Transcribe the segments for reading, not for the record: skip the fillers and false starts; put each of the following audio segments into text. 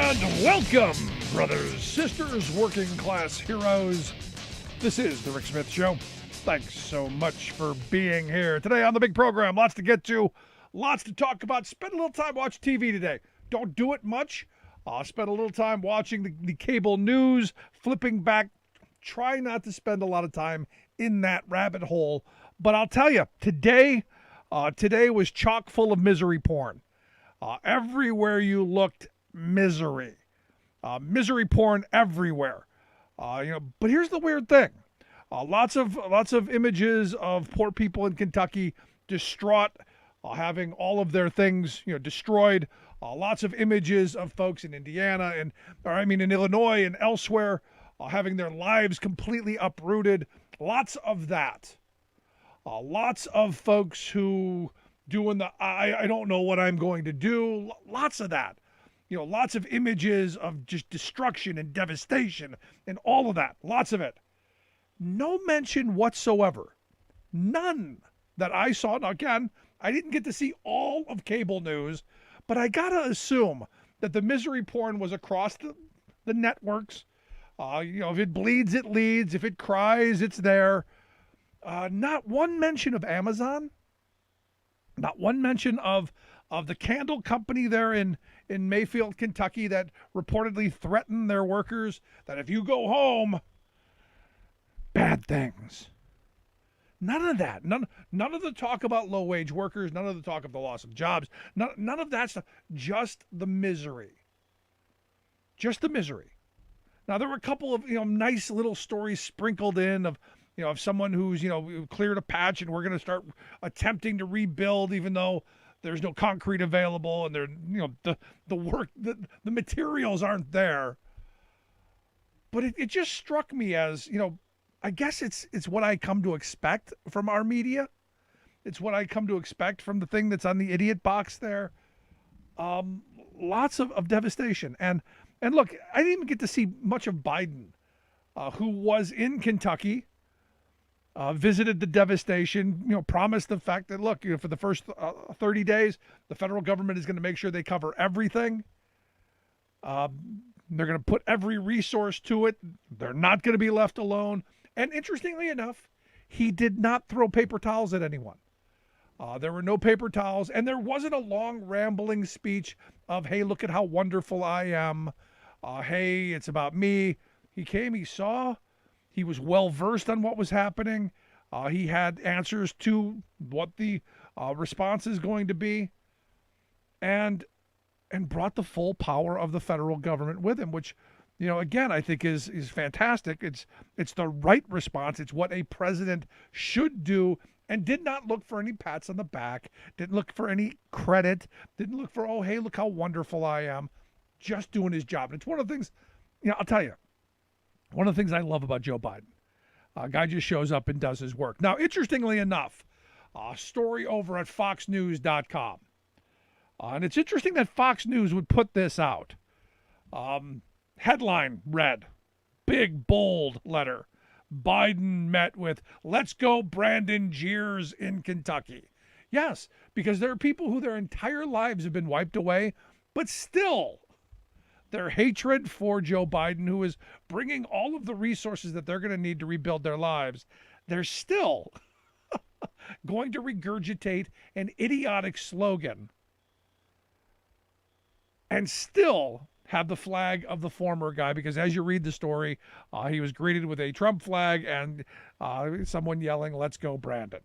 And welcome, brothers, sisters, working class heroes. This is The Rick Smith Show. Thanks so much for being here. Today on the big program, lots to get to, lots to talk about. Spend a little time watching TV today. Don't do it much. Spend a little time watching the cable news, flipping back. Try not to spend a lot of time in that rabbit hole. But I'll tell you, today was chock full of misery porn. Everywhere you looked, misery. Misery porn everywhere. But here's the weird thing. Lots of images of poor people in Kentucky distraught, having all of their things, destroyed. Lots of images of folks in Indiana in Illinois and elsewhere, having their lives completely uprooted. Lots of that. Lots of folks who doing the I don't know what I'm going to do. Lots of that. Lots of images of just destruction and devastation and all of that. Lots of it. No mention whatsoever. None that I saw. Now, again, I didn't get to see all of cable news, but I got to assume that the misery porn was across the networks. If it bleeds, it leads. If it cries, it's there. Not one mention of Amazon. Not one mention of the candle company there in Mayfield, Kentucky, that reportedly threatened their workers that if you go home, bad things. None of that. None of the talk about low-wage workers. None of the talk of the loss of jobs. None of that stuff. Just the misery. Just the misery. Now, there were a couple of nice little stories sprinkled in of someone who's cleared a patch and we're going to start attempting to rebuild, even though there's no concrete available and the work, the materials aren't there. But it just struck me as, I guess it's what I come to expect from our media. It's what I come to expect from the thing that's on the idiot box there. Lots of devastation. And look, I didn't even get to see much of Biden, who was in Kentucky, visited the devastation, promised the fact that, look, for the first 30 days, the federal government is going to make sure they cover everything. They're going to put every resource to it. They're not going to be left alone. And interestingly enough, he did not throw paper towels at anyone. There were no paper towels, and there wasn't a long rambling speech of, hey, look at how wonderful I am. Hey, it's about me. He came, he saw. He was well-versed on what was happening. He had answers to what the response is going to be, and brought the full power of the federal government with him, which, again, I think is fantastic. It's the right response. It's what a president should do, and did not look for any pats on the back, didn't look for any credit, didn't look for, oh, hey, look how wonderful I am. Just doing his job. And it's one of the things, I'll tell you, one of the things I love about Joe Biden. A guy just shows up and does his work. Now, interestingly enough, a story over at foxnews.com. And it's interesting that Fox News would put this out. Headline read, big, bold letter. Biden met with Let's Go Brandon Jeers in Kentucky. Yes, because there are people who their entire lives have been wiped away, but still their hatred for Joe Biden, who is bringing all of the resources that they're going to need to rebuild their lives, they're still going to regurgitate an idiotic slogan and still have the flag of the former guy, because as you read the story, he was greeted with a Trump flag and someone yelling, "Let's go, Brandon,"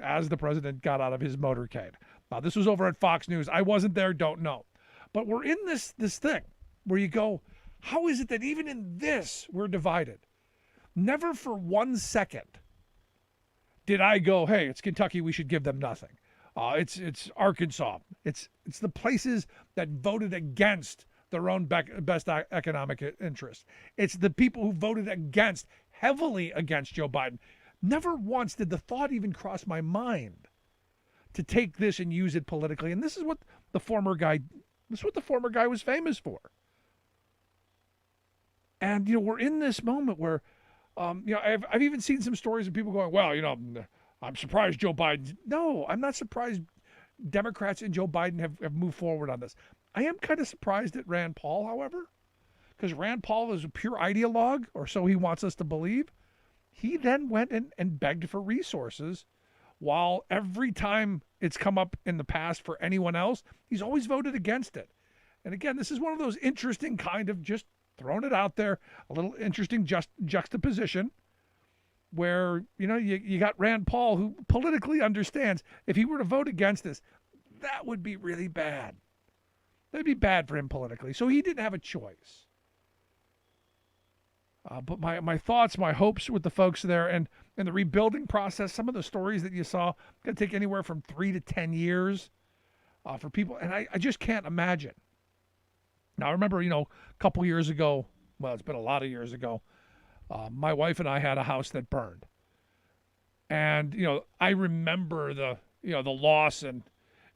as the president got out of his motorcade. This was over at Fox News. I wasn't there, don't know. But we're in this thing where you go, how is it that even in this we're divided? Never for 1 second did I go, hey, it's Kentucky, we should give them nothing. It's Arkansas. It's the places that voted against their own best economic interest. It's the people who voted heavily against Joe Biden. Never once did the thought even cross my mind to take this and use it politically. And this is what the former guy was famous for. And, we're in this moment where, I've even seen some stories of people going, well, I'm surprised Joe Biden. No, I'm not surprised Democrats and Joe Biden have moved forward on this. I am kind of surprised at Rand Paul, however, because Rand Paul is a pure ideologue, or so he wants us to believe. He then went and begged for resources, while every time it's come up in the past for anyone else, he's always voted against it. And again, this is one of those interesting kind of just throwing it out there, a little interesting juxtaposition where, you got Rand Paul, who politically understands if he were to vote against this, that would be really bad. That'd be bad for him politically. So he didn't have a choice. But my thoughts, my hopes with the folks there and the rebuilding process, some of the stories that you saw, going to take anywhere from 3 to 10 years for people. And I just can't imagine. Now, I remember, a couple years ago, well, it's been a lot of years ago, my wife and I had a house that burned. And, I remember the loss and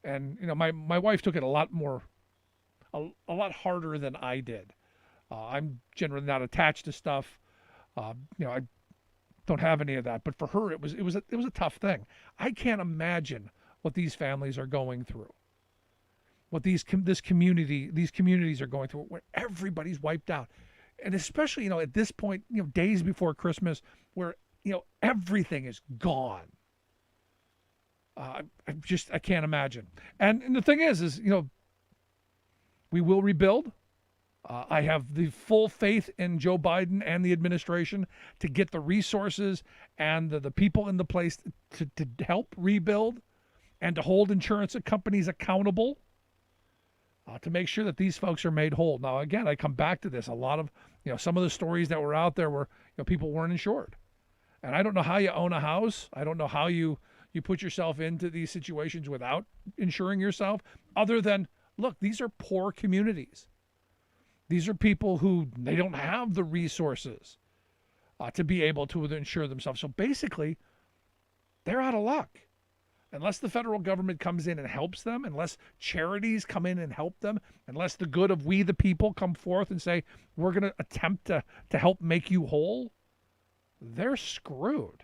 my wife took it a lot harder than I did. I'm generally not attached to stuff. I don't have any of that. But for her, it was a tough thing. I can't imagine what these families are going through. What these communities are going through, where everybody's wiped out, and especially at this point, days before Christmas, where everything is gone. I can't imagine. And the thing is we will rebuild. I have the full faith in Joe Biden and the administration to get the resources and the people in the place to help rebuild and to hold insurance companies accountable to make sure that these folks are made whole. Now, again, I come back to this. A lot of, some of the stories that were out there were, people weren't insured. And I don't know how you own a house. I don't know how you put yourself into these situations without insuring yourself, other than, look, these are poor communities. These are people who they don't have the resources to be able to insure themselves. So basically, they're out of luck. Unless the federal government comes in and helps them, unless charities come in and help them, unless the good of we the people come forth and say, we're going to attempt to help make you whole, they're screwed.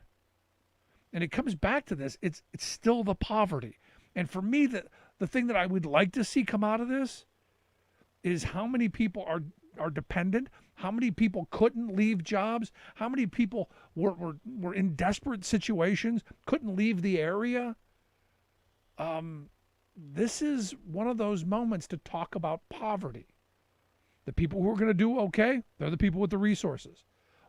And it comes back to this. It's still the poverty. And for me, the thing that I would like to see come out of this is how many people are dependent, how many people couldn't leave jobs, how many people were in desperate situations, couldn't leave the area. This is one of those moments to talk about poverty. The people who are going to do okay, they're the people with the resources.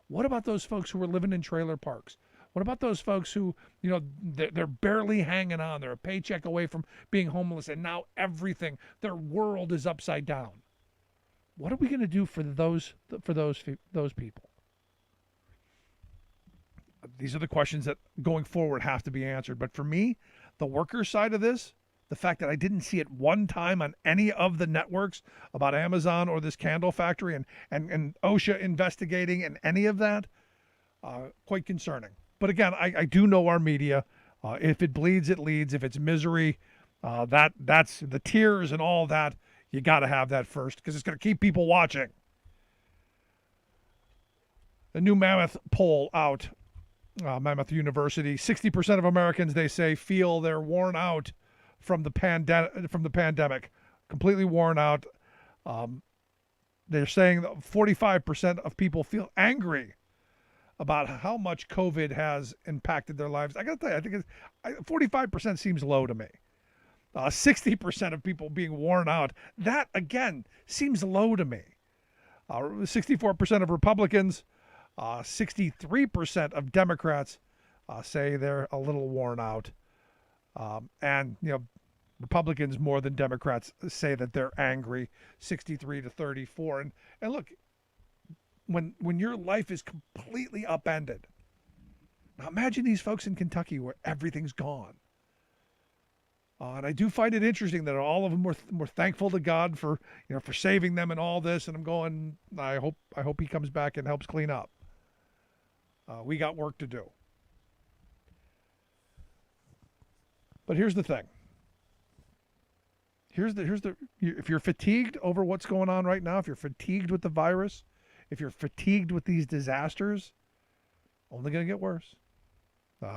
What about those folks who are living in trailer parks? What about those folks who, they're barely hanging on, they're a paycheck away from being homeless, and now their world is upside down? What are we going to do for those people? These are the questions that going forward have to be answered. But for me, the worker side of this, the fact that I didn't see it one time on any of the networks about Amazon or this candle factory and OSHA investigating and any of that, quite concerning. But again, I do know our media. If it bleeds, it leads. If it's misery, that's the tears and all that. You got to have that first because it's going to keep people watching. The new Mammoth poll out, Mammoth University, 60% of Americans, they say, feel they're worn out from the pandemic, completely worn out. They're saying that 45% of people feel angry about how much COVID has impacted their lives. I got to tell you, I think 45% seems low to me. 60% of people being worn out, that, again, seems low to me. 64% of Republicans, 63% of Democrats say they're a little worn out. And, Republicans more than Democrats say that they're angry, 63 to 34. And look, when your life is completely upended, now imagine these folks in Kentucky where everything's gone. And I do find it interesting that all of them were thankful to God for saving them and all this. And I'm going, I hope he comes back and helps clean up. We got work to do. But here's the thing. If you're fatigued over what's going on right now, if you're fatigued with the virus, if you're fatigued with these disasters, only going to get worse.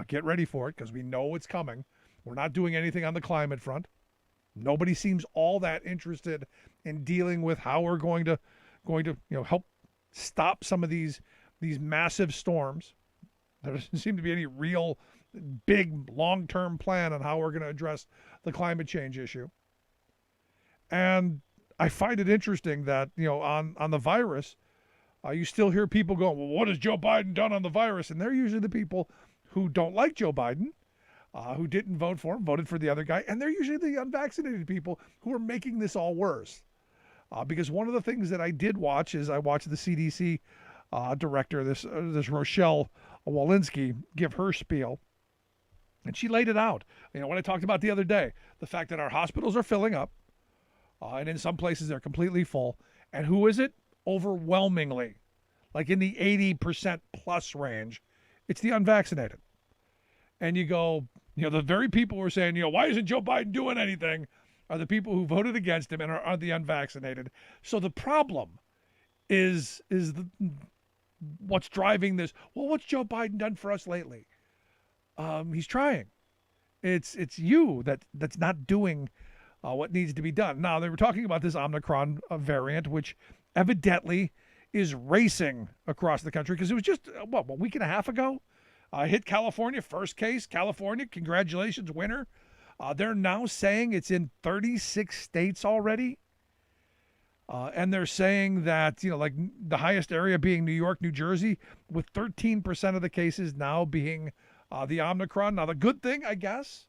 Get ready for it because we know it's coming. We're not doing anything on the climate front. Nobody seems all that interested in dealing with how we're going to help stop some of these massive storms. There doesn't seem to be any real big long-term plan on how we're going to address the climate change issue. And I find it interesting that, on the virus, you still hear people go, well, what has Joe Biden done on the virus? And they're usually the people who don't like Joe Biden, who didn't vote for him, voted for the other guy. And they're usually the unvaccinated people who are making this all worse. Because one of the things that I did watch is I watched the CDC director, this Rochelle Walensky, give her spiel. And she laid it out. What I talked about the other day, the fact that our hospitals are filling up, and in some places they're completely full. And who is it? Overwhelmingly, like in the 80% plus range, it's the unvaccinated. And you go, the very people who are saying, why isn't Joe Biden doing anything, are the people who voted against him and are the unvaccinated. So the problem is what's driving this. Well, what's Joe Biden done for us lately? He's trying. It's you that's not doing what needs to be done. Now, they were talking about this Omicron variant, which evidently is racing across the country because it was just, a week and a half ago? Hit California, first case, California, congratulations, winner. They're now saying it's in 36 states already. And they're saying that, like the highest area being New York, New Jersey, with 13% of the cases now being the Omicron. Now, the good thing, I guess,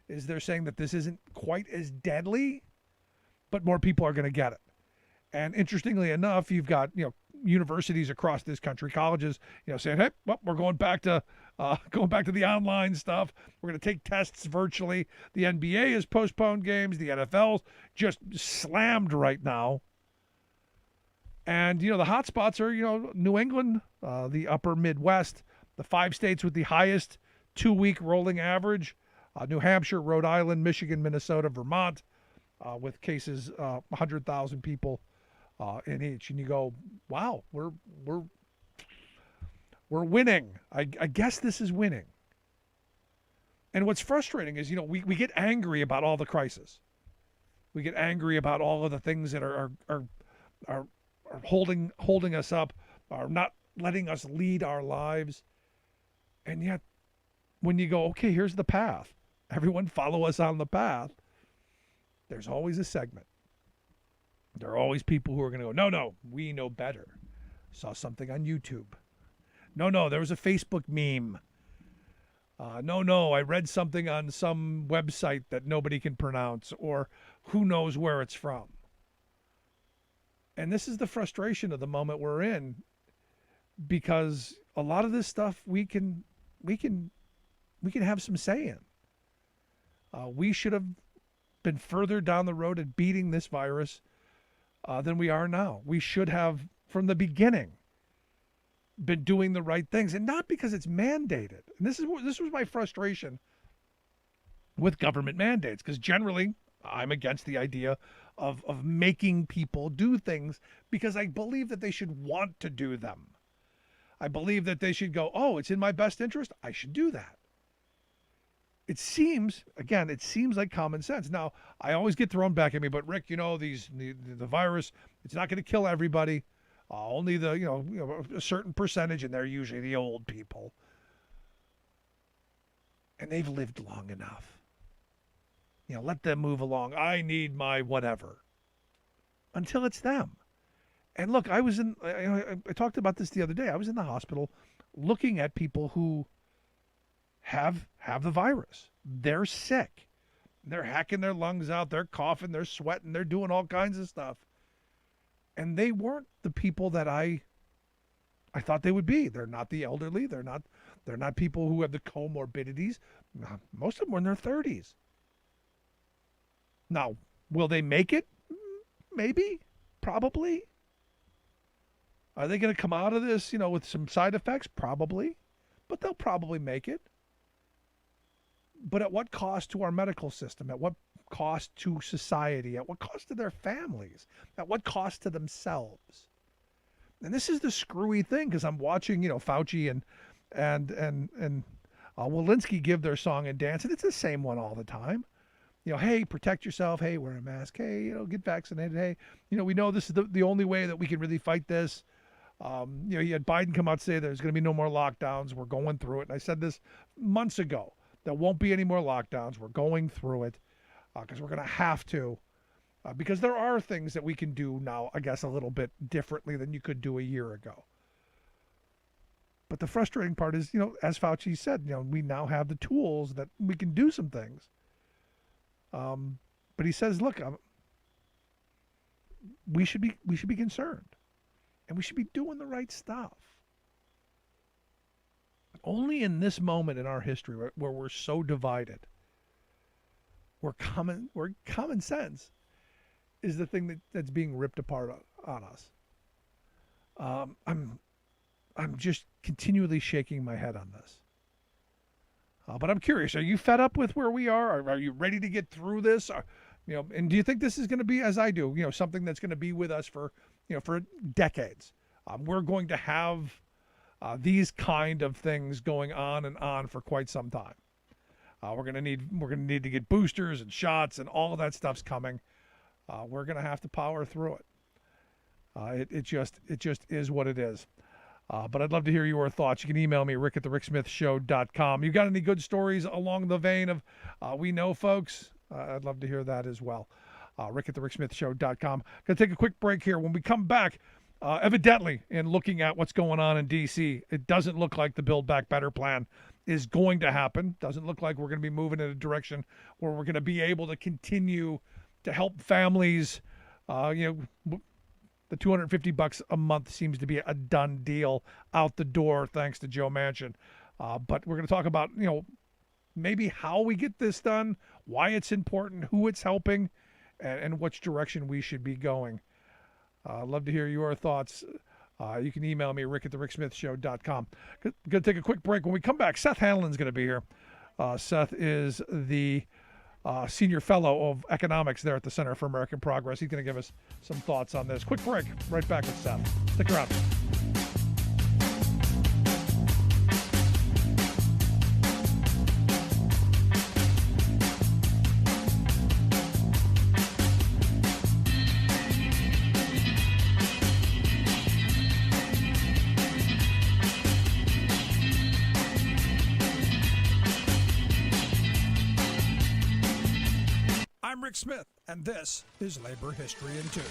is they're saying that this isn't quite as deadly, but more people are going to get it. And interestingly enough, you've got, universities across this country, colleges, saying, hey, well, we're going back to the online stuff. We're going to take tests virtually. The NBA has postponed games. The NFL's just slammed right now. And, the hot spots are, New England, the upper Midwest, the 5 states with the highest 2-week rolling average, New Hampshire, Rhode Island, Michigan, Minnesota, Vermont, with cases 100,000 people in each. And you go, wow, we're winning. I guess this is winning. And what's frustrating is, we get angry about all the crisis. We get angry about all of the things that are holding us up, are not letting us lead our lives. And yet, when you go, okay, here's the path. Everyone follow us on the path. There's always a segment. There are always people who are going to go, no, we know better. Saw something on YouTube. No, there was a Facebook meme. No, I read something on some website that nobody can pronounce, or who knows where it's from. And this is the frustration of the moment we're in, because a lot of this stuff we can have some say in. We should have been further down the road at beating this virus than we are now. We should have, from the beginning, been doing the right things, and not because it's mandated. And this was my frustration with government mandates, because generally I'm against the idea of making people do things, because I believe that they should want to do them. I believe that they should go, oh, it's in my best interest, I should do that. It seems like common sense. Now, I always get thrown back at me, but Rick, the virus, it's not going to kill everybody. Only a certain percentage, and they're usually the old people. And they've lived long enough. Let them move along. I need my whatever. Until it's them. And look, I talked about this the other day. I was in the hospital looking at people who have the virus. They're sick. They're hacking their lungs out. They're coughing. They're sweating. They're doing all kinds of stuff. And they weren't the people that I thought they would be. They're not the elderly. They're not people who have the comorbidities. Most of them were in their 30s. Now, will they make it? Maybe. Probably. Are they going to come out of this, with some side effects? Probably. But they'll probably make it. But at what cost to our medical system? At what cost to society? At what cost to their families? At what cost to themselves? And this is the screwy thing, because I'm watching, Fauci and Walensky give their song and dance, and it's the same one all the time. hey, protect yourself. Hey, wear a mask. Hey, get vaccinated. Hey, we know this is the only way that we can really fight this. You had Biden come out and say there's going to be no more lockdowns. We're going through it. And I said this months ago. There won't be any more lockdowns. We're going through it because we're going to have to. Because there are things that we can do now, I guess, a little bit differently than you could do a year ago. But the frustrating part is, as Fauci said, we now have the tools that we can do some things. But he says, look, we should be concerned, and we should be doing the right stuff. Only in this moment in our history where we're so divided, where common sense is the thing that's being ripped apart on us. I'm just continually shaking my head on this. But I'm curious, are you fed up with where we are? Are you ready to get through this? And do you think this is going to be, as I do, something that's going to be with us for decades? We're going to have these kind of things going on and on for quite some time. We're going to need to get boosters and shots, and all of that stuff's coming. We're going to have to power through it. It just is what it is. But I'd love to hear your thoughts. You can email me, rick@thericksmithshow.com. You got any good stories along the vein of we know folks? I'd love to hear that as well. rick@thericksmithshow.com. Going to take a quick break here. When we come back, evidently, in looking at what's going on in D.C., it doesn't look like the Build Back Better plan is going to happen. Doesn't look like we're going to be moving in a direction where we're going to be able to continue to help families. The $250 a month seems to be a done deal out the door, thanks to Joe Manchin. But we're going to talk about, maybe how we get this done, why it's important, who it's helping, and which direction we should be going. I'd love to hear your thoughts. You can email me, rick@thericksmithshow.com. Going to take a quick break. When we come back, Seth Hanlon's going to be here. Seth is the senior fellow of economics there at the Center for American Progress. He's going to give us some thoughts on this. Quick break. Right back with Seth. Stick around. I'm Rick Smith, and this is Labor History in 2.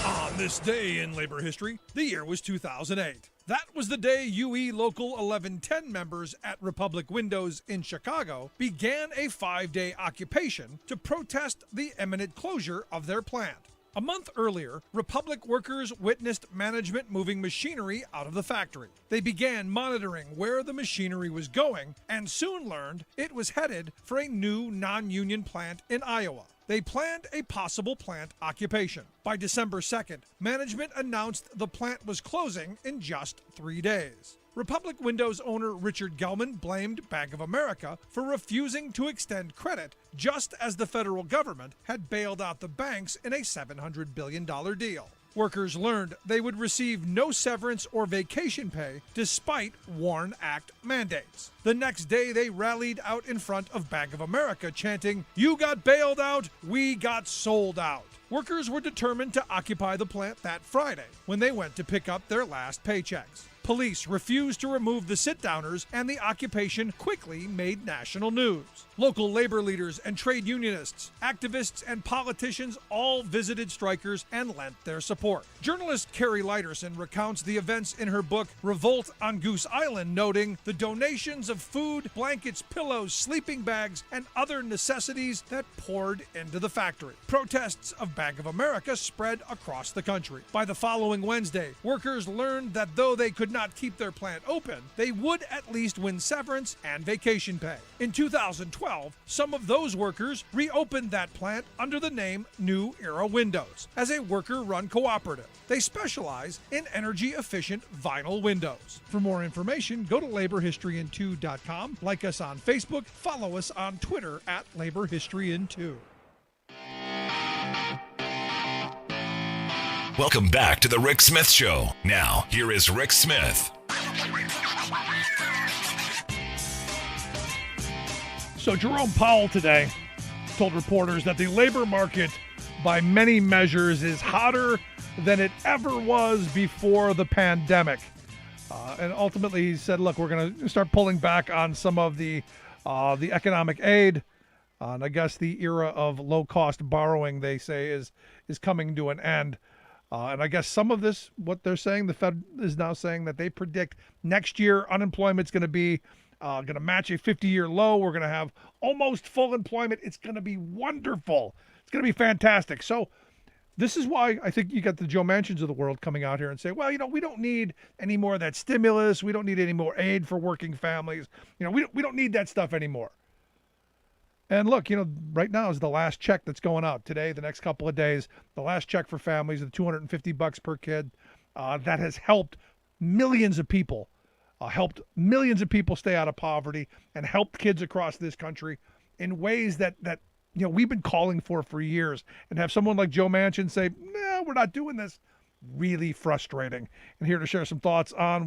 On this day in labor history, the year was 2008. That was the day UE Local 1110 members at Republic Windows in Chicago began a 5-day occupation to protest the imminent closure of their plant. A month earlier, Republic workers witnessed management moving machinery out of the factory. They began monitoring where the machinery was going and soon learned it was headed for a new non-union plant in Iowa. They planned a possible plant occupation. By December 2nd, management announced the plant was closing in just 3 days. Republic Windows owner Richard Gelman blamed Bank of America for refusing to extend credit just as the federal government had bailed out the banks in a $700 billion deal. Workers learned they would receive no severance or vacation pay despite WARN Act mandates. The next day, they rallied out in front of Bank of America chanting, "You got bailed out, we got sold out." Workers were determined to occupy the plant that Friday when they went to pick up their last paychecks. Police refused to remove the sit-downers, and the occupation quickly made national news. Local labor leaders and trade unionists, activists, and politicians all visited strikers and lent their support. Journalist Carrie Liderson recounts the events in her book Revolt on Goose Island, noting the donations of food, blankets, pillows, sleeping bags, and other necessities that poured into the factory. Protests of Bank of America spread across the country. By the following Wednesday, workers learned that though they could not keep their plant open, they would at least win severance and vacation pay. In 2012, some of those workers reopened that plant under the name New Era Windows as a worker-run cooperative. They specialize in energy-efficient vinyl windows. For more information, go to laborhistoryin2.com, like us on Facebook, follow us on Twitter at laborhistoryin2. Welcome back to the Rick Smith Show. Now, here is Rick Smith. So Jerome Powell today told reporters that the labor market, by many measures, is hotter than it ever was before the pandemic. And ultimately, he said, look, we're going to start pulling back on some of the economic aid. And I guess the era of low-cost borrowing, they say, is coming to an end. And I guess some of this, what they're saying, the Fed is now saying that they predict next year unemployment's going to be going to match a 50-year low. We're going to have almost full employment. It's going to be wonderful. It's going to be fantastic. So this is why I think you got the Joe Manchins of the world coming out here and say, well, we don't need any more of that stimulus. We don't need any more aid for working families. We don't need that stuff anymore. And look, right now is the last check that's going out today, the next couple of days. The last check for families is $250 per kid. That has helped millions of people, stay out of poverty and helped kids across this country in ways that we've been calling for years. And have someone like Joe Manchin say, no, we're not doing this. Really frustrating. And here to share some thoughts on,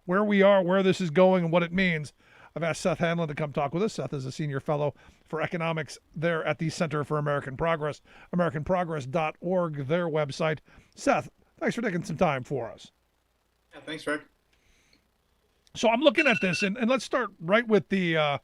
where we are, where this is going, and what it means, I've asked Seth Hanlon to come talk with us. Seth is a senior fellow for economics there at the Center for American Progress, AmericanProgress.org, their website. Seth, thanks for taking some time for us. Yeah, thanks, Rick. So I'm looking at this, and let's start right with the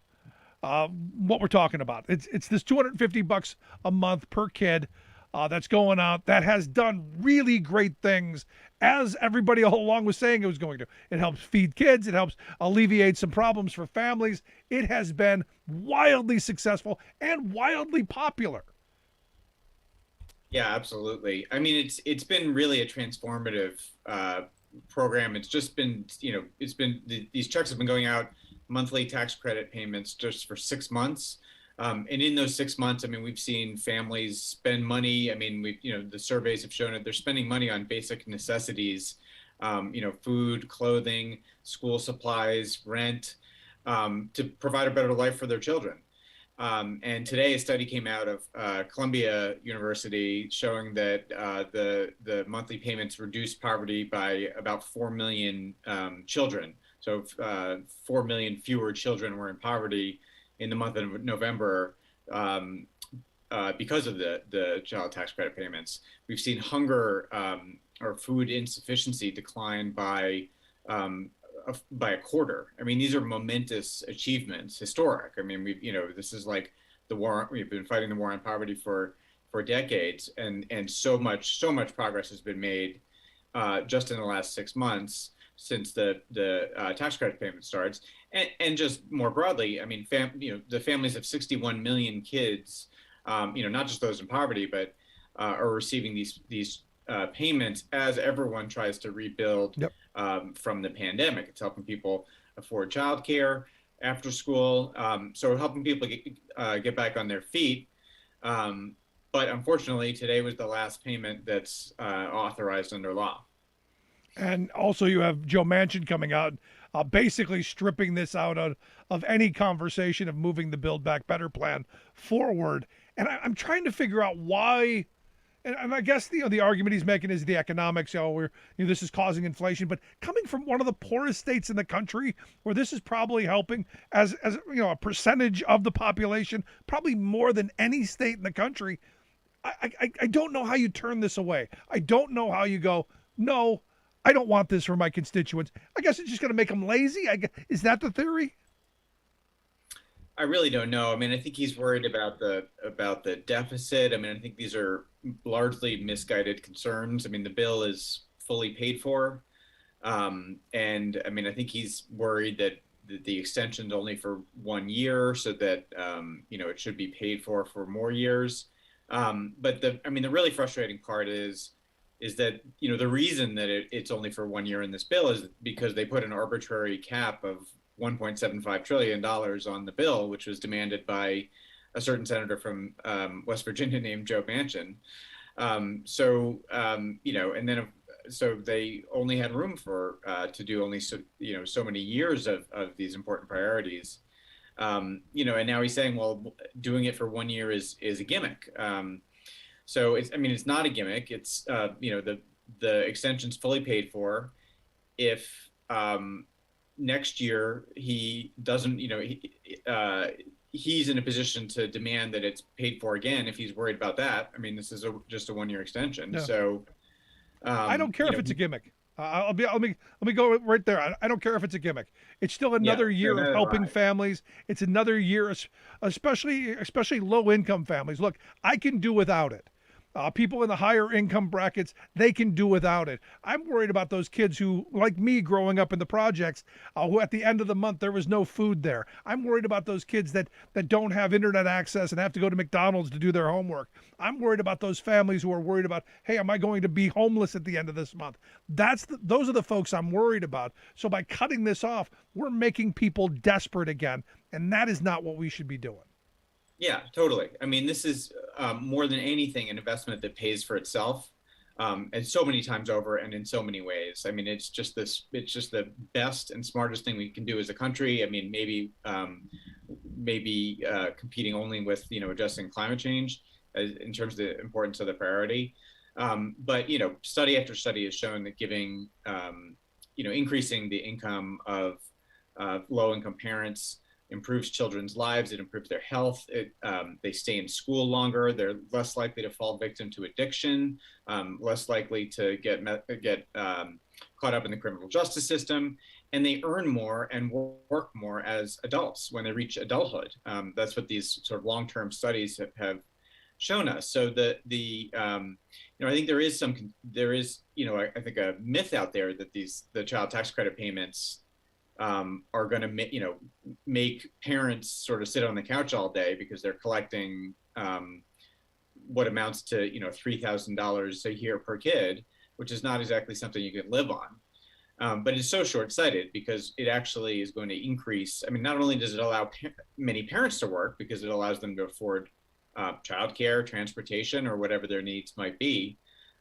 what we're talking about. It's this $250 a month per kid that's going out. That has done really great things, as everybody all along was saying it was going to. It helps feed kids. It helps alleviate some problems for families. It has been wildly successful and wildly popular. Yeah, absolutely. I mean, it's been really a transformative program. It's just been, these checks have been going out, monthly tax credit payments just for 6 months. And in those 6 months, I mean, we've seen families spend money. I mean, the surveys have shown that they're spending money on basic necessities, food, clothing, school supplies, rent, to provide a better life for their children. And today, a study came out of Columbia University showing that the monthly payments reduced poverty by about 4 million children. So 4 million fewer children were in poverty in the month of November because of the child tax credit payments. We've seen hunger or food insufficiency decline by a quarter. I mean, these are momentous achievements, historic. I mean, this is like the war. We've been fighting the war on poverty for decades, and so much progress has been made just in the last 6 months since the tax credit payment starts. And just more broadly, I mean, the families of 61 million kids, not just those in poverty, but are receiving these payments as everyone tries to rebuild from the pandemic. It's helping people afford childcare, after school, so helping people get back on their feet. But unfortunately, today was the last payment that's authorized under law. And also you have Joe Manchin coming out, basically stripping this out of any conversation of moving the Build Back Better plan forward. And I'm trying to figure out why, and I guess the argument he's making is the economics. This is causing inflation, but coming from one of the poorest states in the country, where this is probably helping as a percentage of the population, probably more than any state in the country. I don't know how you turn this away. I don't know how you go, no, I don't want this for my constituents. I guess it's just going to make them lazy. Is that the theory? I really don't know. I mean, I think he's worried about the deficit. I mean, I think these are largely misguided concerns. I mean, the bill is fully paid for. And I mean, I think he's worried that the extension's only for 1 year, so that, it should be paid for more years. But the really frustrating part is that, the reason that it's only for 1 year in this bill is because they put an arbitrary cap of $1.75 trillion on the bill, which was demanded by a certain senator from West Virginia named Joe Manchin. So they only had room to do only so many years of these important priorities. And now he's saying, well, doing it for 1 year is a gimmick. So it's not a gimmick. It's the extension's fully paid for. If next year he doesn't, he's in a position to demand that it's paid for again if he's worried about that. I mean, this is just a 1-year extension. Yeah. So I don't care if it's a gimmick. Let me go right there. I don't care if it's a gimmick. It's still another year of helping families. It's another year, especially low income families. Look, I can do without it. People in the higher income brackets, they can do without it. I'm worried about those kids who, like me growing up in the projects, who at the end of the month there was no food there. I'm worried about those kids that don't have internet access and have to go to McDonald's to do their homework. I'm worried about those families who are worried about, hey, am I going to be homeless at the end of this month? Those are the folks I'm worried about. So by cutting this off, we're making people desperate again, and that is not what we should be doing. Yeah, totally. I mean, this is more than anything an investment that pays for itself, and so many times over, and in so many ways. I mean, it's just the best and smartest thing we can do as a country. I mean, maybe competing only with addressing climate change in terms of the importance of the priority. But study after study has shown that giving increasing the income of low income parents improves children's lives. It improves their health. They stay in school longer. They're less likely to fall victim to addiction, less likely to get caught up in the criminal justice system, and they earn more and work more as adults when they reach adulthood. That's what these sort of long-term studies have shown us. So I think there is I think a myth out there that the child tax credit payments are going to make parents sort of sit on the couch all day because they're collecting what amounts to $3,000 a year per kid, which is not exactly something you can live on. But it's so short-sighted because it actually is going to increase. I mean, not only does it allow many parents to work because it allows them to afford childcare, transportation, or whatever their needs might be,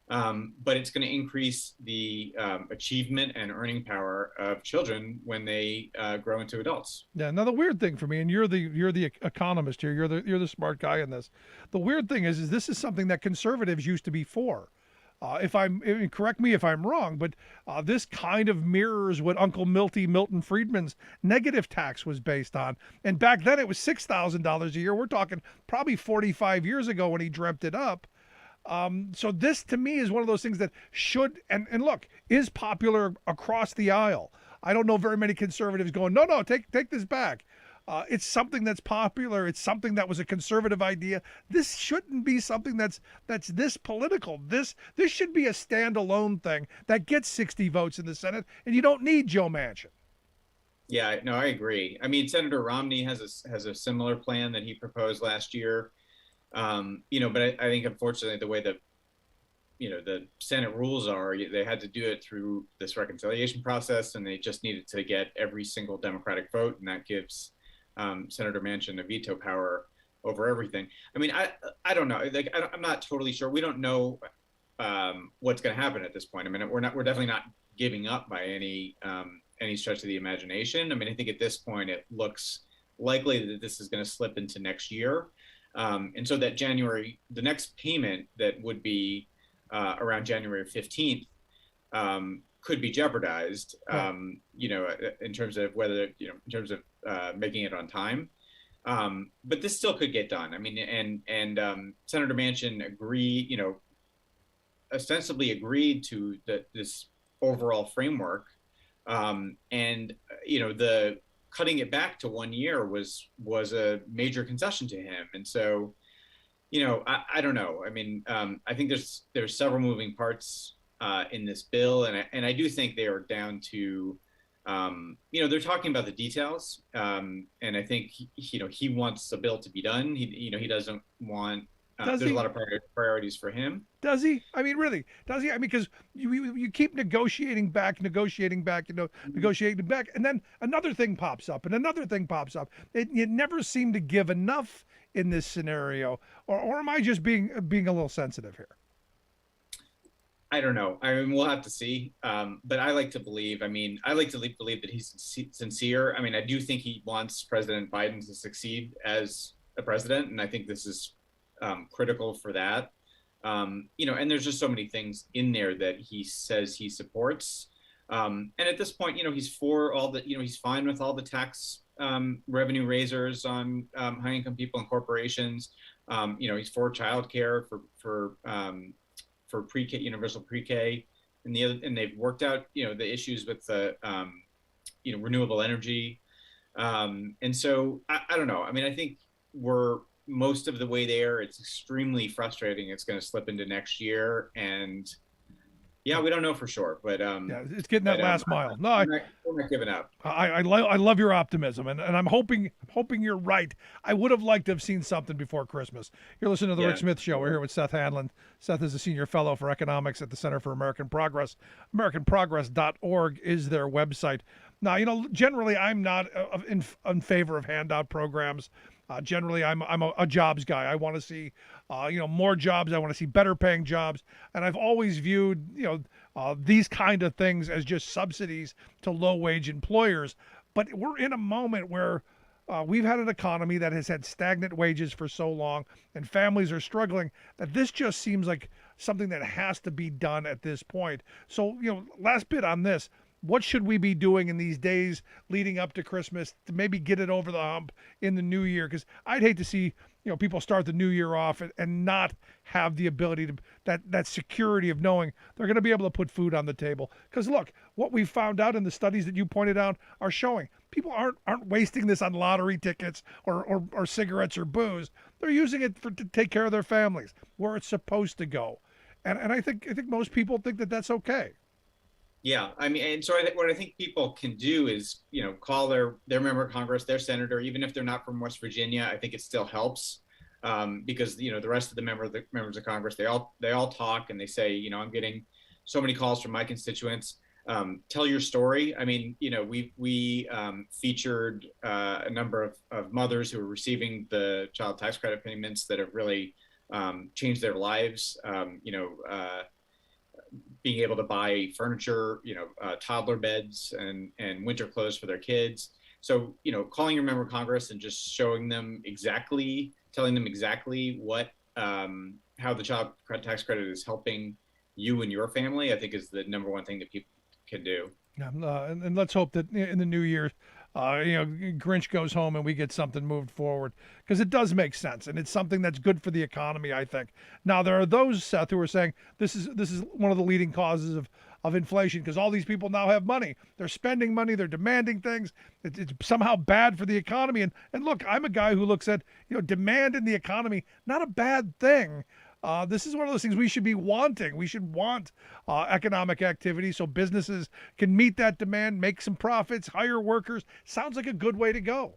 but it's going to increase the achievement and earning power of children when they grow into adults. Yeah. Now the weird thing for me, and you're the economist here, you're the smart guy in this. The weird thing is this is something that conservatives used to be for. Correct me if I'm wrong, but this kind of mirrors what Uncle Milton Friedman's negative tax was based on. And back then it was $6,000 a year. We're talking probably 45 years ago when he dreamt it up. So this to me is one of those things that should, and look, is popular across the aisle. I don't know very many conservatives going, no, take this back. It's something that's popular. It's something that was a conservative idea. This shouldn't be something that's this political. This should be a standalone thing that gets 60 votes in the Senate, and you don't need Joe Manchin. Yeah, no, I agree. I mean, Senator Romney has a similar plan that he proposed last year. But I think unfortunately the way the Senate rules are, they had to do it through this reconciliation process, and they just needed to get every single Democratic vote, and that gives Senator Manchin a veto power over everything. I mean, I don't know. Like, I'm not totally sure. We don't know what's going to happen at this point. I mean, we're definitely not giving up by any stretch of the imagination. I mean, I think at this point it looks likely that this is going to slip into next year. And so that the next payment that would be around January 15th could be jeopardized, in terms of making it on time. But this still could get done. I mean, and Senator Manchin ostensibly agreed to this overall framework. The cutting it back to 1 year was a major concession to him. And so, I don't know. I mean, I think there's several moving parts in this bill, and I do think they are down to, they're talking about the details, and I think he wants the bill to be done. He doesn't want. There's a lot of priorities for him. Does he? I mean, really? Does he? I mean, because you keep negotiating back, and then another thing pops up, and another thing pops up. You never seem to give enough in this scenario, or am I just being a little sensitive here? I don't know. I mean, we'll have to see. But I like to believe. I mean, I like to believe that he's sincere. I mean, I do think he wants President Biden to succeed as a president, and I think this is critical for that. And there's just so many things in there that he says he supports. And at this point, he's for all the, he's fine with all the tax revenue raisers on high income people and corporations. He's for childcare for pre-K, universal pre-K, and they've worked out the issues with the renewable energy. And so I don't know. I mean, I think we're most of the way there. It's extremely frustrating. It's going to slip into next year, and yeah, we don't know for sure, but yeah, it's getting that last mile. No, I'm not giving up. I love your optimism, and I'm hoping you're right. I would have liked to have seen something before Christmas. You're listening to the Rick Smith Show. We're here with Seth Hanlon. Seth is a senior fellow for economics at the Center for American Progress. AmericanProgress.org is their website. Now, generally I'm not in favor of handout programs. Generally, I'm a jobs guy. I want to see, more jobs. I want to see better paying jobs. And I've always viewed, these kind of things as just subsidies to low wage employers. But we're in a moment where we've had an economy that has had stagnant wages for so long, and families are struggling, that this just seems like something that has to be done at this point. So, last bit on this. What should we be doing in these days leading up to Christmas to maybe get it over the hump in the new year? Because I'd hate to see, people start the new year off and not have the ability to that security of knowing they're going to be able to put food on the table. Because look, what we found out in the studies that you pointed out are showing people aren't wasting this on lottery tickets or cigarettes or booze. They're using it to take care of their families where it's supposed to go. And I think most people think that that's okay. Yeah, I mean, and so what I think people can do is, call their member of Congress, their senator, even if they're not from West Virginia. I think it still helps because the rest of the members of Congress, they all talk and they say, I'm getting so many calls from my constituents. Tell your story. I mean, we featured a number of mothers who are receiving the child tax credit payments that have really changed their lives. Being able to buy furniture, toddler beds and winter clothes for their kids. So, calling your member of Congress and just telling them exactly what, how the child tax credit is helping you and your family, I think is the number one thing that people can do. And let's hope that in the new year, Grinch goes home and we get something moved forward, because it does make sense and it's something that's good for the economy, I think. Now, there are those, Seth, who are saying this is one of the leading causes of inflation, because all these people now have money. They're spending money. They're demanding things. It's somehow bad for the economy. And look, I'm a guy who looks at, demand in the economy, not a bad thing. This is one of those things we should be wanting. We should want economic activity so businesses can meet that demand, make some profits, hire workers. Sounds like a good way to go.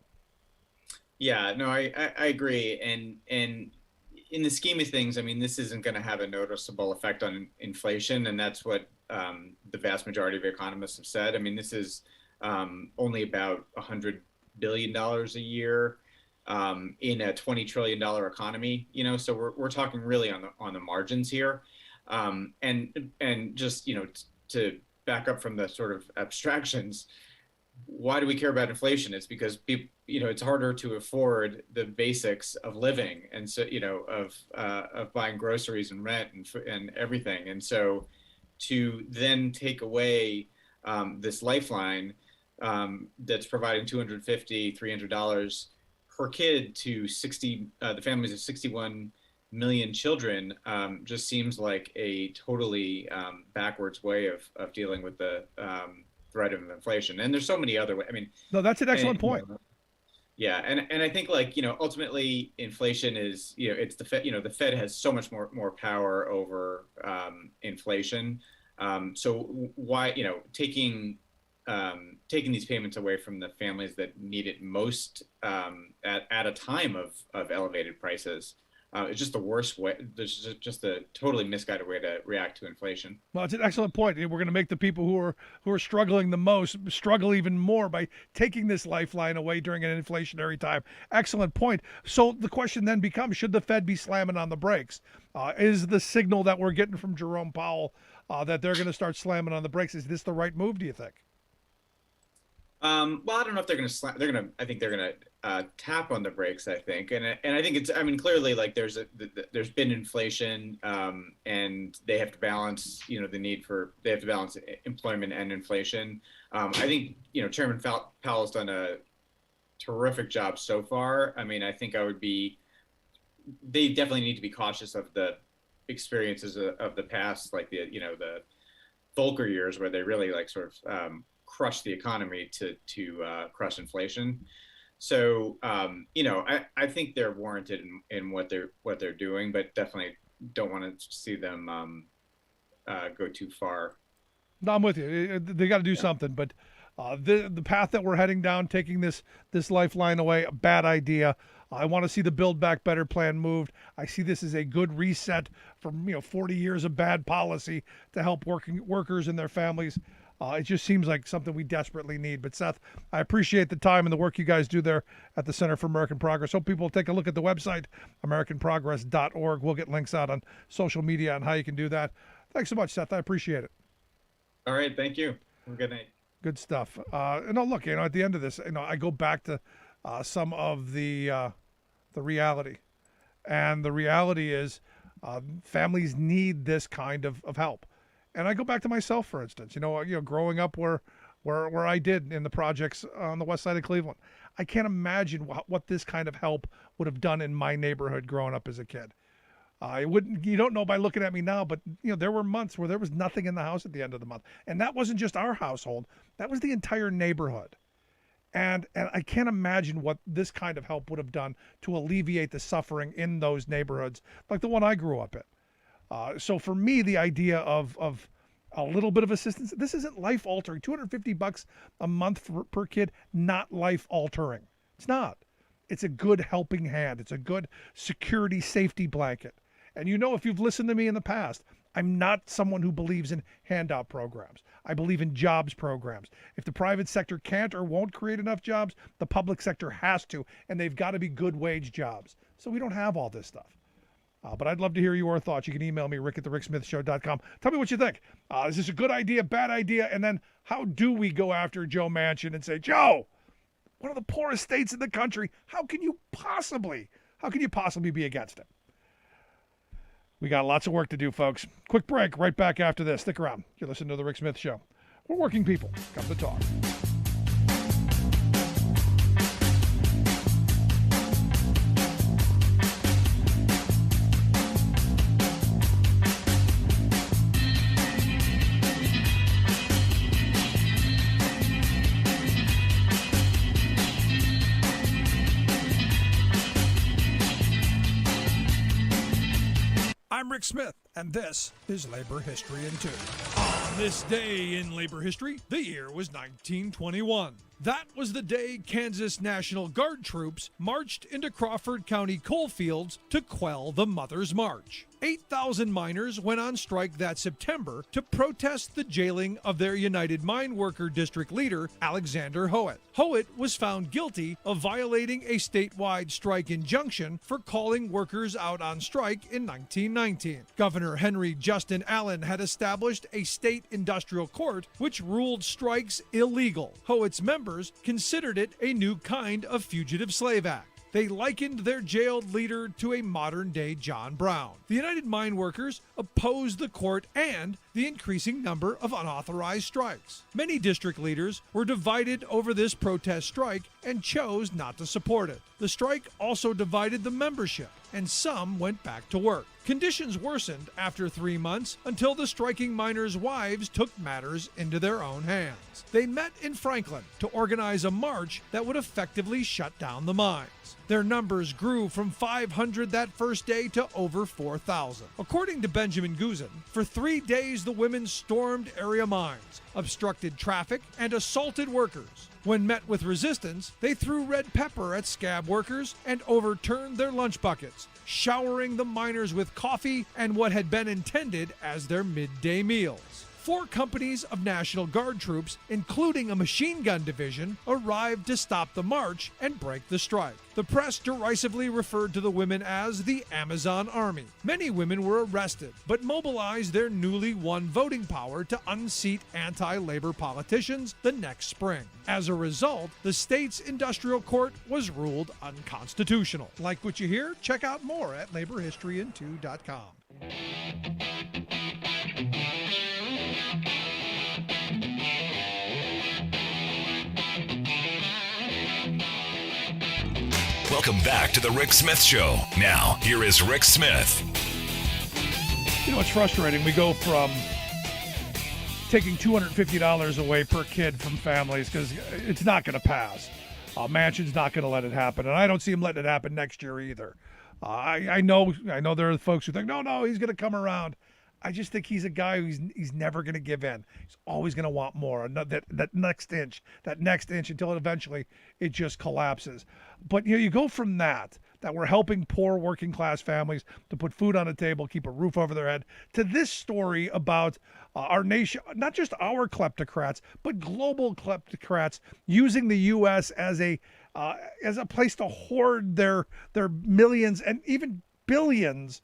Yeah, no, I agree. And in the scheme of things, I mean, this isn't going to have a noticeable effect on inflation. And that's what the vast majority of economists have said. I mean, this is only about $100 billion a year. In a $20 trillion economy, so we're talking really on the margins here, and just to back up from the sort of abstractions, why do we care about inflation? It's because people, it's harder to afford the basics of living, and so of buying groceries and rent and everything, and so to then take away this lifeline that's providing $250, $300 per kid to the families of 61 million children just seems like a totally backwards way of dealing with the threat of inflation. And there's so many other ways. I mean, no, that's an excellent point. Yeah, and I think ultimately inflation is it's the Fed. The Fed has so much more power over inflation. So why taking these payments away from the families that need it most at a time of elevated prices is just the worst way. There's just a totally misguided way to react to inflation. Well, it's an excellent point. We're going to make the people who are struggling the most struggle even more by taking this lifeline away during an inflationary time. Excellent point. So the question then becomes, should the Fed be slamming on the brakes? Is the signal that we're getting from Jerome Powell that they're going to start slamming on the brakes, is this the right move, do you think? Well, I don't know if they're going to I think they're going to tap on the brakes, I think. And I think clearly like there's been inflation and they have to balance, they have to balance employment and inflation. I think, Chairman Powell's done terrific job so far. I mean, I think they definitely need to be cautious of the experiences of the past, like the Volcker years, where they really like sort of crushed the economy to crush inflation. So I think they're warranted in what they're doing, but definitely don't want to see them go too far. No, I'm with you. They got to do something, but the path that we're heading down, taking this lifeline away, a bad idea. I want to see the Build Back Better plan moved. I see this as a good reset from 40 years of bad policy to help workers and their families. It just seems like something we desperately need. But Seth, I appreciate the time and the work you guys do there at the Center for American Progress. Hope people will take a look at the website, AmericanProgress.org. We'll get links out on social media on how you can do that. Thanks so much, Seth. I appreciate it. All right. Thank you. Have a good night. Good stuff. Look, at the end of this, I go back to some of the reality. And the reality is families need this kind of help. And I go back to myself, for instance, growing up where I did in the projects on the west side of Cleveland. I can't imagine what this kind of help would have done in my neighborhood growing up as a kid. You don't know by looking at me now, but there were months where there was nothing in the house at the end of the month. And that wasn't just our household. That was the entire neighborhood. And I can't imagine what this kind of help would have done to alleviate the suffering in those neighborhoods, like the one I grew up in. So for me, the idea of a little bit of assistance, this isn't life altering. $250 a month per kid, not life altering. It's not. It's a good helping hand. It's a good security safety blanket. And if you've listened to me in the past, I'm not someone who believes in handout programs. I believe in jobs programs. If the private sector can't or won't create enough jobs, the public sector has to, and they've got to be good wage jobs. So we don't have all this stuff. But I'd love to hear your thoughts. You can email me, rick@thericksmithshow.com. Tell me what you think. Is this a good idea, bad idea? And then how do we go after Joe Manchin and say, Joe, one of the poorest states in the country, how can you possibly be against it? We got lots of work to do, folks. Quick break, right back after this. Stick around. You're listening to The Rick Smith Show. We're working people. Come to talk. I'm Rick Smith, and this is Labor History in 2. On this day in labor history, the year was 1921. That was the day Kansas National Guard troops marched into Crawford County coalfields to quell the Mother's March. 8,000 miners went on strike that September to protest the jailing of their United Mine Worker District leader, Alexander Howitt. Howitt was found guilty of violating a statewide strike injunction for calling workers out on strike in 1919. Governor Henry Justin Allen had established a state industrial court which ruled strikes illegal. Howitt's members considered it a new kind of fugitive slave act. They likened their jailed leader to a modern-day John Brown. The United Mine Workers opposed the court and the increasing number of unauthorized strikes. Many district leaders were divided over this protest strike and chose not to support it. The strike also divided the membership, and some went back to work. Conditions worsened after 3 months until the striking miners' wives took matters into their own hands. They met in Franklin to organize a march that would effectively shut down the mines. Their numbers grew from 500 that first day to over 4,000. According to Benjamin Guzin, for 3 days the women stormed area mines, obstructed traffic, and assaulted workers. When met with resistance, they threw red pepper at scab workers and overturned their lunch buckets, showering the miners with coffee and what had been intended as their midday meals. 4 companies of National Guard troops, including a machine gun division, arrived to stop the march and break the strike. The press derisively referred to the women as the Amazon Army. Many women were arrested, but mobilized their newly won voting power to unseat anti-labor politicians the next spring. As a result, the state's industrial court was ruled unconstitutional. Like what you hear? Check out more at laborhistoryin2.com. Welcome back to the Rick Smith Show. Now, here is Rick Smith. You know, it's frustrating. We go from taking $250 away per kid from families because it's not going to pass. Manchin's not going to let it happen, and I don't see him letting it happen next year either. I know there are folks who think, no, he's going to come around. I just think he's a guy who's never going to give in. He's always going to want more. That next inch until eventually it just collapses. But you go from that we're helping poor working class families to put food on the table, keep a roof over their head, to this story about our nation, not just our kleptocrats, but global kleptocrats using the U.S. as a place to hoard their millions and even billions,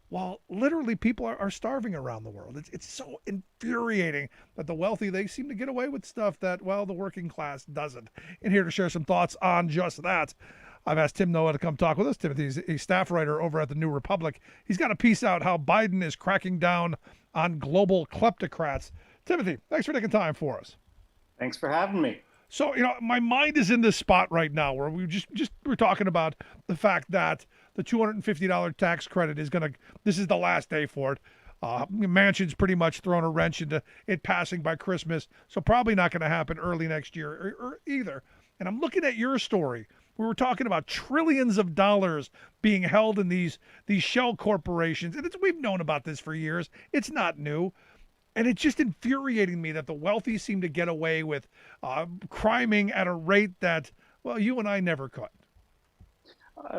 while literally people are starving around the world. It's so infuriating that the wealthy, they seem to get away with stuff that, well, the working class doesn't. And here to share some thoughts on just that, I've asked Tim Noah to come talk with us. Timothy's a staff writer over at the New Republic. He's got a piece out how Biden is cracking down on global kleptocrats. Timothy, thanks for taking time for us. Thanks for having me. So, my mind is in this spot right now where we're talking about the fact that the $250 tax credit this is the last day for it. Manchin's pretty much thrown a wrench into it passing by Christmas, so probably not going to happen early next year or either. And I'm looking at your story. We were talking about trillions of dollars being held in these shell corporations, and we've known about this for years. It's not new. And it's just infuriating me that the wealthy seem to get away with criming at a rate that, well, you and I never could.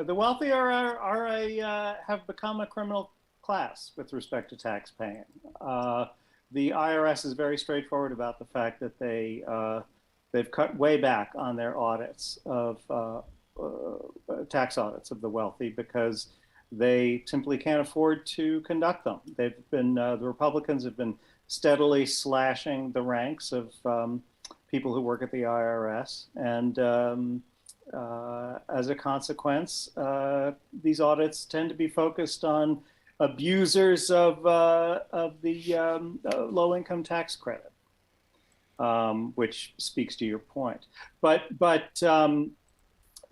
The wealthy have become a criminal class with respect to tax paying. The IRS is very straightforward about the fact that they've cut way back on their audits of tax audits of the wealthy because they simply can't afford to conduct them. The Republicans have been steadily slashing the ranks of people who work at the IRS, and as a consequence, these audits tend to be focused on abusers of the low-income tax credit, which speaks to your point. But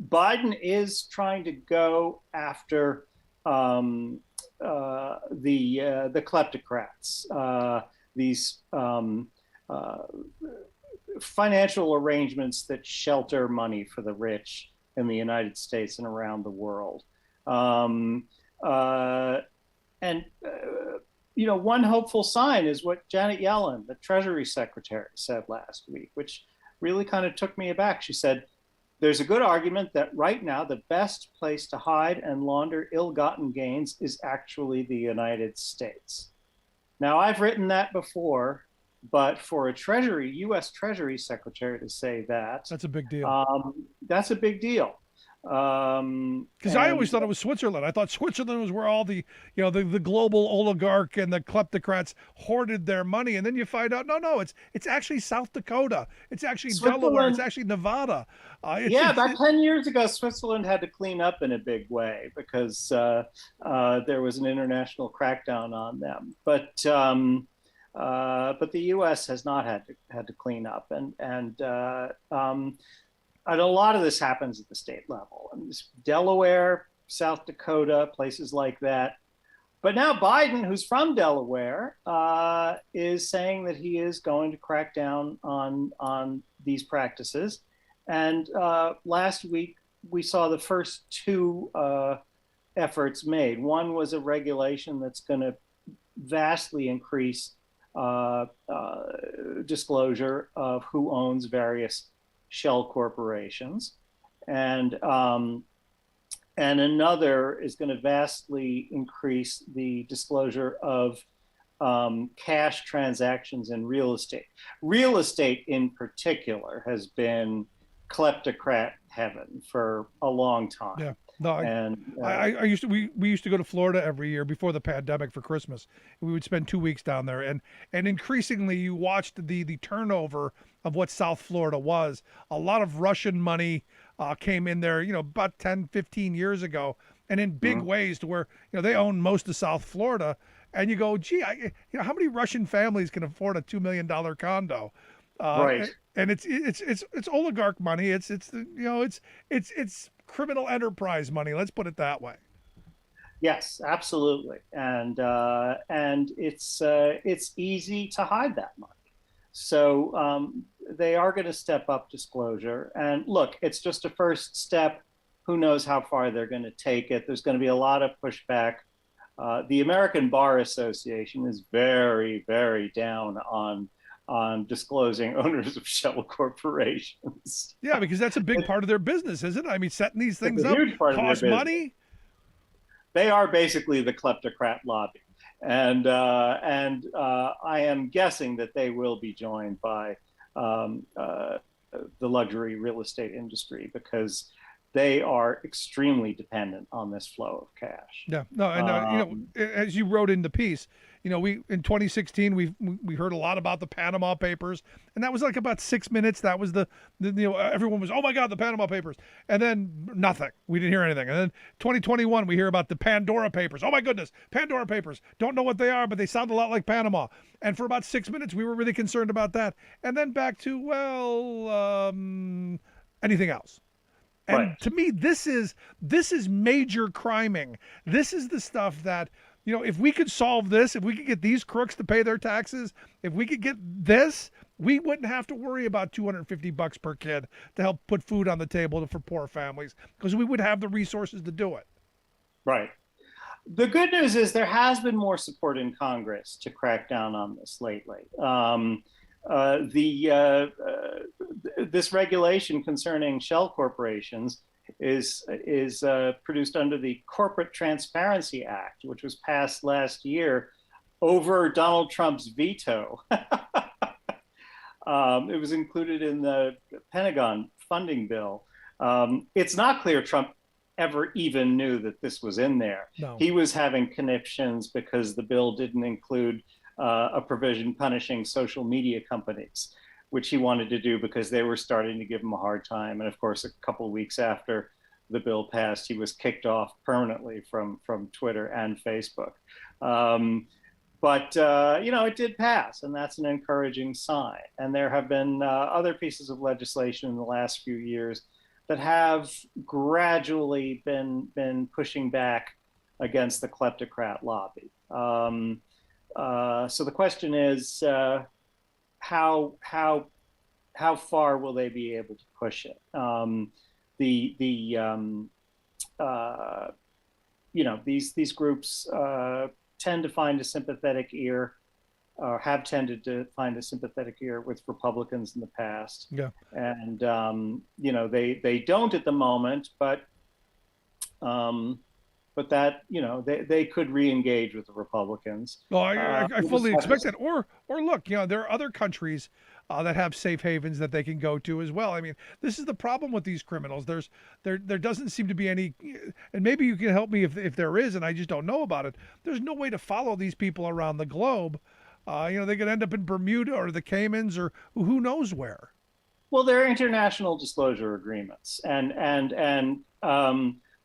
Biden is trying to go after the kleptocrats, these financial arrangements that shelter money for the rich in the United States and around the world. One hopeful sign is what Janet Yellen, the Treasury Secretary, said last week, which really kind of took me aback. She said, there's a good argument that right now the best place to hide and launder ill-gotten gains is actually the United States. Now, I've written that before, but for a U.S. Treasury Secretary to say that, that's a big deal. That's a big deal. Because I always thought it was Switzerland. I thought Switzerland was where all the global oligarch and the kleptocrats hoarded their money, and then you find out no, it's actually South Dakota, it's actually Delaware, it's actually Nevada. About 10 years ago, Switzerland had to clean up in a big way because there was an international crackdown on them. But the U.S. has not had to clean up, and a lot of this happens at the state level. Delaware, South Dakota, places like that. But now Biden, who's from Delaware, is saying that he is going to crack down on these practices. And last week, we saw the first two efforts made. One was a regulation that's going to vastly increase disclosure of who owns various shell corporations, and another is going to vastly increase the disclosure of cash transactions in real estate. Real estate in particular has been kleptocrat heaven for a long time. Yeah. No, we used to go to Florida every year before the pandemic for Christmas. We would spend 2 weeks down there, and increasingly you watched the turnover of what South Florida was. A lot of Russian money came in there, about 10, 15 years ago, and in big ways to where they own most of South Florida. And you go, gee, how many Russian families can afford a $2 million condo? Right. And it's oligarch money. It's criminal enterprise money. Let's put it that way. Yes, absolutely. And it's easy to hide that money. So they are going to step up disclosure. And look, it's just a first step. Who knows how far they're going to take it? There's going to be a lot of pushback. The American Bar Association is very, very down on disclosing owners of shell corporations. Yeah, because that's a big part of their business, isn't it? I mean, setting these things up costs money. They are basically the kleptocrat lobby. And I am guessing that they will be joined by the luxury real estate industry because they are extremely dependent on this flow of cash. Yeah, no, and as you wrote in the piece, we in 2016 we heard a lot about the Panama Papers, and that was like about 6 minutes. That was the everyone was, oh my God, the Panama Papers, and then nothing. We didn't hear anything. And then 2021 we hear about the Pandora Papers. Oh my goodness, Pandora Papers. Don't know what they are, but they sound a lot like Panama. And for about 6 minutes we were really concerned about that, and then back to anything else. And right. To me, this is major criming. This is the stuff that, if we could solve this, if we could get these crooks to pay their taxes, if we could get this, we wouldn't have to worry about $250 per kid to help put food on the table for poor families, because we would have the resources to do it. Right. The good news is there has been more support in Congress to crack down on this lately. This regulation concerning shell corporations is produced under the Corporate Transparency Act, which was passed last year over Donald Trump's veto. It was included in the Pentagon funding bill. It's not clear Trump ever even knew that this was in there. No. He was having conniptions because the bill didn't include a provision punishing social media companies, which he wanted to do because they were starting to give him a hard time. And of course, a couple of weeks after the bill passed, he was kicked off permanently from Twitter and Facebook. But it did pass, and that's an encouraging sign. And there have been other pieces of legislation in the last few years that have gradually been pushing back against the kleptocrat lobby. So the question is, how far will they be able to push it? These groups tend to find a sympathetic ear, or have tended to find a sympathetic ear with Republicans in the past. Yeah. And they don't at the moment, but that they could re-engage with the Republicans. Well, I fully expect that. Or look, there are other countries that have safe havens that they can go to as well. I mean, this is the problem with these criminals. There doesn't seem to be any, and maybe you can help me if there is, and I just don't know about it. There's no way to follow these people around the globe. They could end up in Bermuda or the Caymans or who knows where. Well, there are international disclosure agreements,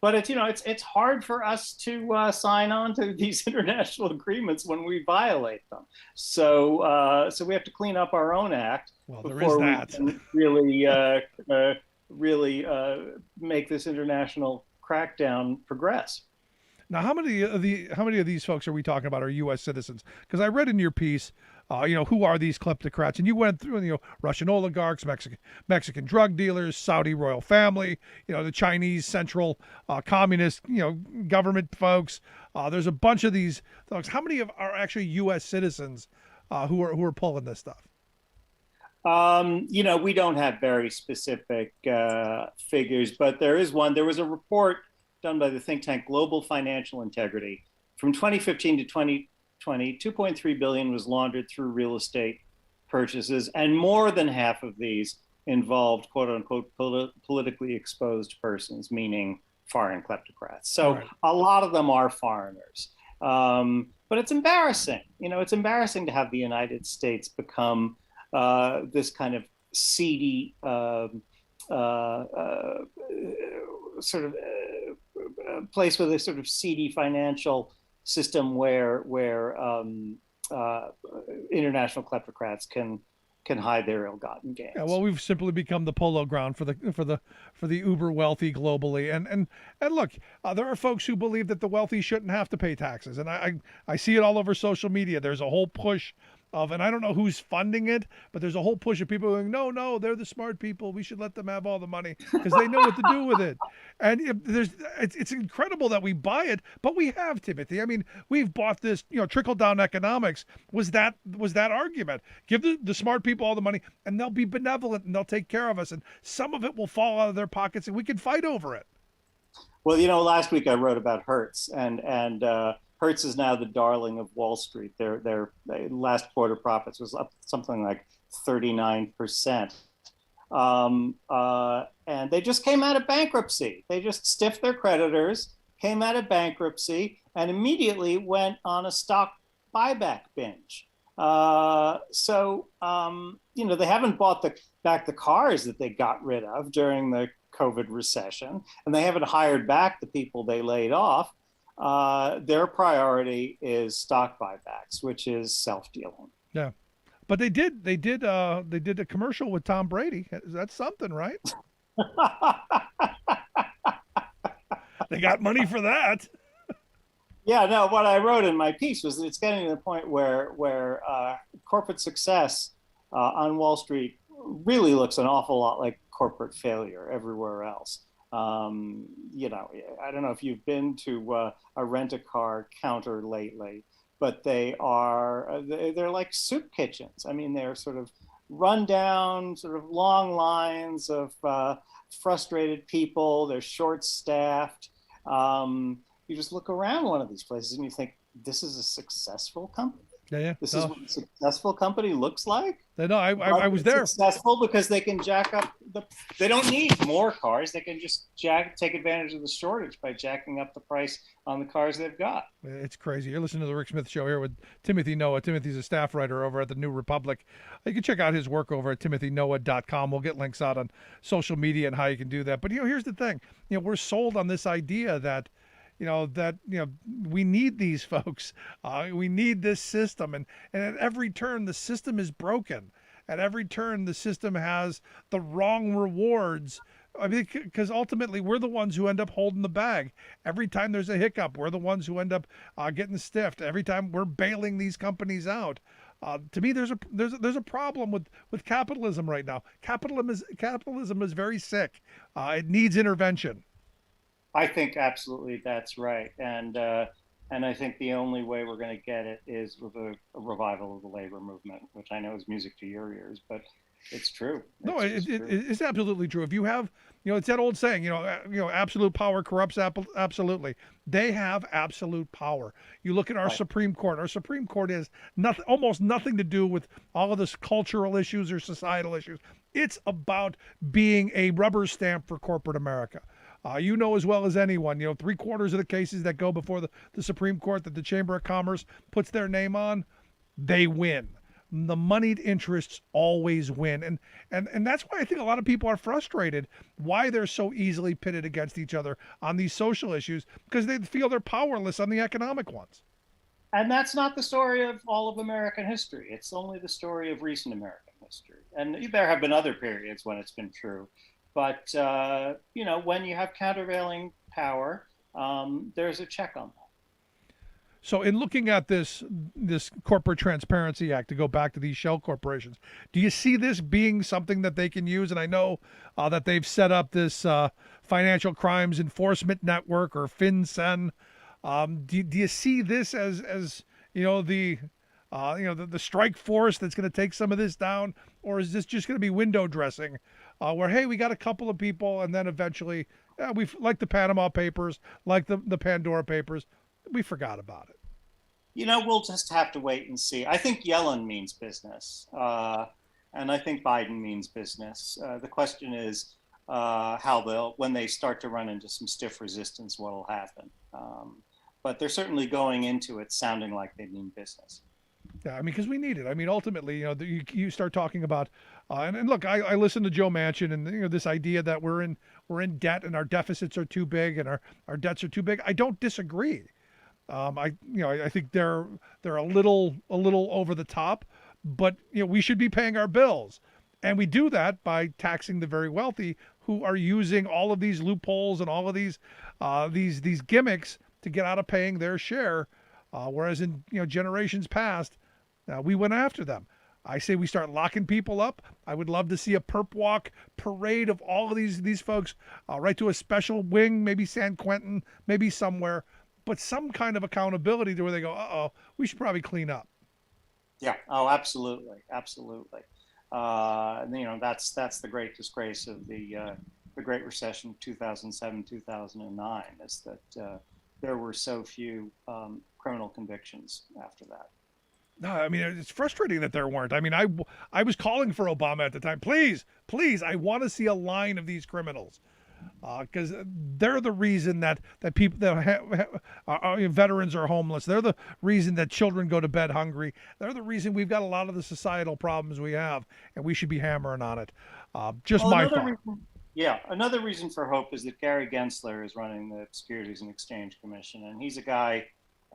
but it's hard for us to sign on to these international agreements when we violate them. So we have to clean up our own act before we can really make this international crackdown progress. Now, how many of these folks are we talking about are U.S. citizens? Because I read in your piece, who are these kleptocrats? And you went through, Russian oligarchs, Mexican drug dealers, Saudi royal family, the Chinese central communist, government folks. There's a bunch of these folks. How many are actually U.S. citizens who are pulling this stuff? We don't have very specific figures, but there is one. There was a report done by the think tank Global Financial Integrity. From 2015 to 2020, $2.3 billion was laundered through real estate purchases, and more than half of these involved quote unquote politically exposed persons, meaning foreign kleptocrats. So right. A lot of them are foreigners. But it's embarrassing. It's embarrassing to have the United States become this kind of seedy place with a sort of seedy financial system where international kleptocrats can can hide their ill-gotten gains. Yeah, well, we've simply become the polo ground for the uber wealthy globally, and look, there are folks who believe that the wealthy shouldn't have to pay taxes, and I see it all over social media. There's a whole push of, and I don't know who's funding it, but there's a whole push of people going, no, they're the smart people. We should let them have all the money because they know what to do with it. And it's incredible that we buy it, but we have, Timothy. I mean, we've bought this, trickle down economics was that argument. Give the smart people all the money and they'll be benevolent and they'll take care of us. And some of it will fall out of their pockets and we can fight over it. Well, last week I wrote about Hertz, and Hertz is now the darling of Wall Street. Their last quarter profits was up something like 39%. And they just came out of bankruptcy. They just stiffed their creditors, came out of bankruptcy, and immediately went on a stock buyback binge. They haven't bought back the cars that they got rid of during the COVID recession, and they haven't hired back the people they laid off. Their priority is stock buybacks, which is self-dealing. Yeah, but they did a commercial with Tom Brady. That's something, right? They got money for that. Yeah, no. What I wrote in my piece was that it's getting to the point where corporate success on Wall Street really looks an awful lot like corporate failure everywhere else. I don't know if you've been to a rent-a-car counter lately, but they're like soup kitchens. I mean, they're sort of run down, sort of long lines of frustrated people. They're short-staffed. You just look around one of these places and you think, this is a successful company? Yeah. This is what a successful company looks like? No, I was there. Successful because they can jack up they don't need more cars. They can just take advantage of the shortage by jacking up the price on the cars they've got. It's crazy. You're listening to the Rick Smith Show here with Timothy Noah. Timothy's a staff writer over at the New Republic. You can check out his work over at timothynoah.com. We'll get links out on social media and how you can do that. But here's the thing. We're sold on this idea that we need these folks. We need this system. And at every turn, the system is broken. At every turn, the system has the wrong rewards. I mean, because ultimately, we're the ones who end up holding the bag. Every time there's a hiccup, we're the ones who end up getting stiffed. Every time we're bailing these companies out. To me, there's a problem with capitalism right now. Capitalism is very sick. It needs intervention. I think absolutely that's right. And I think the only way we're going to get it is with a revival of the labor movement, which I know is music to your ears, but it's true. It's absolutely true. If you have, it's that old saying, absolute power corrupts absolutely. They have absolute power. You look at our Supreme Court. Our Supreme Court has almost nothing to do with all of this cultural issues or societal issues. It's about being a rubber stamp for corporate America. You know as well as anyone, 3/4 of the cases that go before the Supreme Court that the Chamber of Commerce puts their name on, they win. The moneyed interests always win. And that's why I think a lot of people are frustrated, why they're so easily pitted against each other on these social issues, because they feel they're powerless on the economic ones. And that's not the story of all of American history. It's only the story of recent American history. And there have been other periods when it's been true. But, when you have countervailing power, there's a check on that. So in looking at this Corporate Transparency Act, to go back to these shell corporations, do you see this being something that they can use? And I know that they've set up this Financial Crimes Enforcement Network, or FinCEN. Do you see this as the strike force that's going to take some of this down? Or is this just going to be window dressing? Where, hey, we got a couple of people, and then eventually, we've, like the Panama Papers, like the Pandora Papers, we forgot about it. We'll just have to wait and see. I think Yellen means business, and I think Biden means business. The question is how when they start to run into some stiff resistance, what will happen. But they're certainly going into it sounding like they mean business. Yeah, I mean, because we need it. I mean, ultimately, you start talking about, and look, I listen to Joe Manchin, and this idea that we're in debt and our deficits are too big and our debts are too big. I don't disagree. I think they're a little over the top, but we should be paying our bills. And we do that by taxing the very wealthy who are using all of these loopholes and all of these gimmicks to get out of paying their share. Whereas in generations past, we went after them. I say we start locking people up. I would love to see a perp walk parade of all of these folks right to a special wing, maybe San Quentin, maybe somewhere, but some kind of accountability to where they go, we should probably clean up. Yeah. Oh, absolutely. Absolutely. That's the great disgrace of the Great Recession, 2007, 2009, is that there were so few criminal convictions after that. No, I mean, it's frustrating that there weren't. I mean, I was calling for Obama at the time. Please, I want to see a line of these criminals, because they're the reason that people veterans are homeless. They're the reason that children go to bed hungry. They're the reason we've got a lot of the societal problems we have, and we should be hammering on it. My thought. Another reason for hope is that Gary Gensler is running the Securities and Exchange Commission, and he's a guy.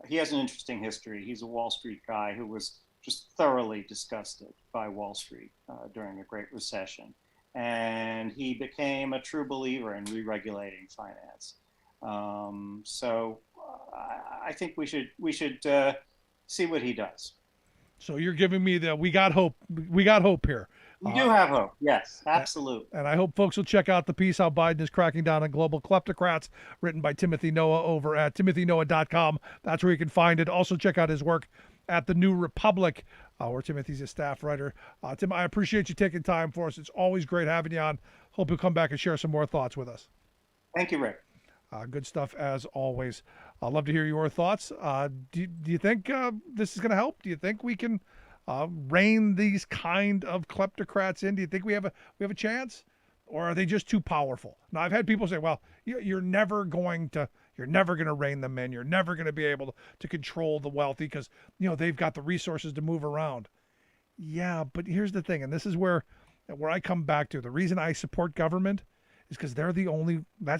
He has an interesting history. He's a Wall Street guy who was just thoroughly disgusted by Wall Street during the Great Recession. And he became a true believer in re-regulating finance. So I think we should see what he does. So you're giving me we got hope. We got hope here. We do have hope. Yes, absolutely. And I hope folks will check out the piece, How Biden is Cracking Down on Global Kleptocrats, written by Timothy Noah over at timothynoah.com. That's where you can find it. Also check out his work at The New Republic, where Timothy's a staff writer. Tim, I appreciate you taking time for us. It's always great having you on. Hope you'll come back and share some more thoughts with us. Thank you, Rick. Good stuff as always. I'd love to hear your thoughts. Do you think this is going to help? Do you think we can rein these kind of kleptocrats in? Do you think we have a chance, or are they just too powerful? Now, I've had people say, "Well, you're never going to rein them in. You're never going to be able to control the wealthy because they've got the resources to move around." Yeah, but here's the thing, and this is where I come back to the reason I support government is because that's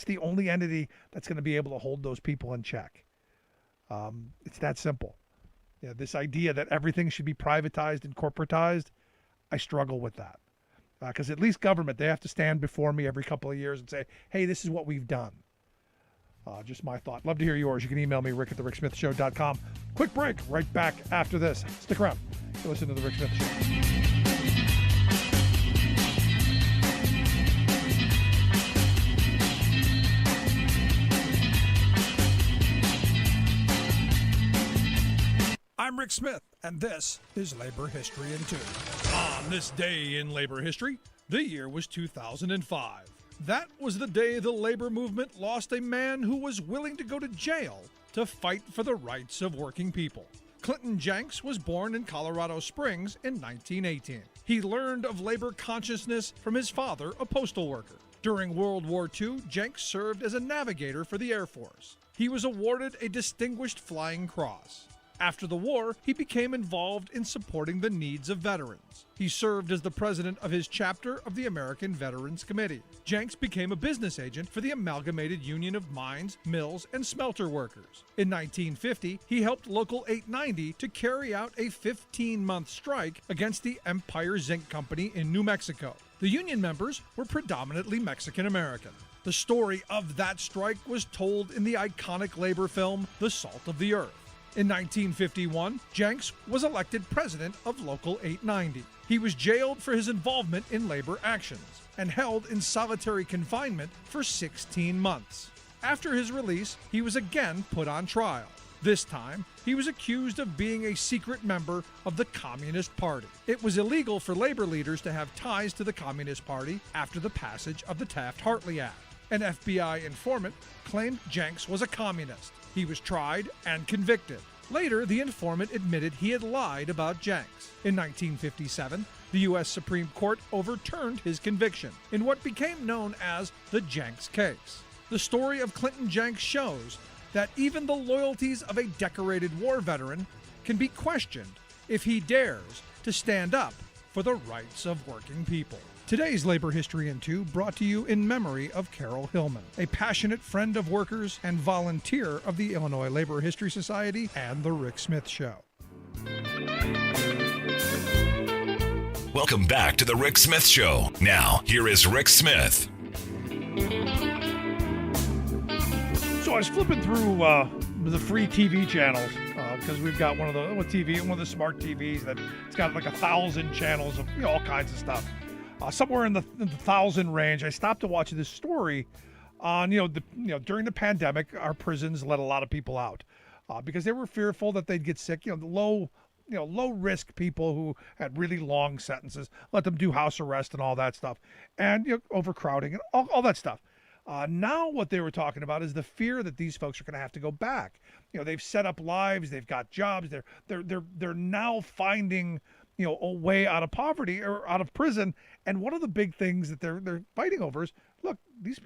the only entity that's going to be able to hold those people in check. It's that simple. This idea that everything should be privatized and corporatized, I struggle with that. Because at least government, they have to stand before me every couple of years and say, hey, this is what we've done. Just my thought. Love to hear yours. You can email me, rick@thericksmithshow.com. Quick break, right back after this. Stick around. You listen to The Rick Smith Show. I'm Rick Smith, and this is Labor History in 2. On this day in labor history, the year was 2005. That was the day the labor movement lost a man who was willing to go to jail to fight for the rights of working people. Clinton Jenks was born in Colorado Springs in 1918. He learned of labor consciousness from his father, a postal worker. During World War II, Jenks served as a navigator for the Air Force. He was awarded a Distinguished Flying Cross. After the war, he became involved in supporting the needs of veterans. He served as the president of his chapter of the American Veterans Committee. Jenks became a business agent for the Amalgamated Union of Mines, Mills, and Smelter Workers. In 1950, he helped Local 890 to carry out a 15-month strike against the Empire Zinc Company in New Mexico. The union members were predominantly Mexican-American. The story of that strike was told in the iconic labor film, The Salt of the Earth. In 1951, Jenks was elected president of Local 890. He was jailed for his involvement in labor actions and held in solitary confinement for 16 months. After his release, he was again put on trial. This time, he was accused of being a secret member of the Communist Party. It was illegal for labor leaders to have ties to the Communist Party after the passage of the Taft-Hartley Act. An FBI informant claimed Jenks was a communist. He was tried and convicted. Later, the informant admitted he had lied about Jenks. In 1957, the U.S. Supreme Court overturned his conviction in what became known as the Jenks case. The story of Clinton Jenks shows that even the loyalties of a decorated war veteran can be questioned if he dares to stand up for the rights of working people. Today's Labor History in 2 brought to you in memory of Carol Hillman, a passionate friend of workers and volunteer of the Illinois Labor History Society and The Rick Smith Show. Welcome back to the Rick Smith Show. Now, here is Rick Smith. So I was flipping through the free TV channels because we've got one of the smart TVs that it's got like 1,000 channels of all kinds of stuff. Somewhere in the 1,000 range, I stopped to watch this story on during the pandemic, our prisons let a lot of people out because they were fearful that they'd get sick. The low risk people who had really long sentences, let them do house arrest and all that stuff, and overcrowding and all that stuff. Now what they were talking about is the fear that these folks are going to have to go back. They've set up lives, they've got jobs, they're now finding a way out of poverty or out of prison. And one of the big things that they're fighting over is, look, these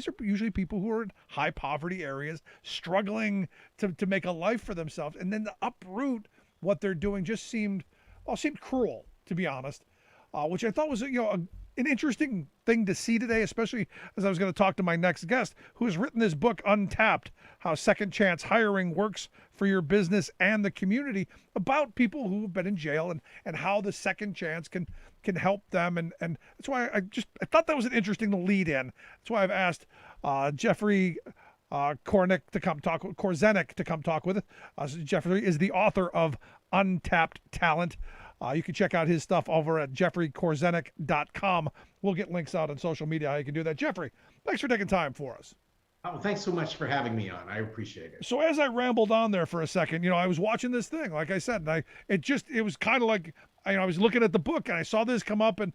are usually people who are in high poverty areas, struggling to make a life for themselves, and then to uproot what they're doing just seemed cruel, to be honest. Which I thought was an interesting thing to see today, especially as I was going to talk to my next guest, who has written this book, Untapped: How Second Chance Hiring Works for Your Business and the Community, about people who have been in jail and how the second chance can help them. And that's why I thought that was an interesting to lead in. That's why I've asked Jeffrey Korzenik to come talk with us. Jeffrey is the author of Untapped Talent. You can check out his stuff over at jeffreykorzenik.com. We'll get links out on social media how you can do that. Jeffrey, thanks for taking time for us. Oh, thanks so much for having me on. I appreciate it. So as I rambled on there for a second, I was watching this thing, like I said, and it was kind of like, I was looking at the book and I saw this come up, and,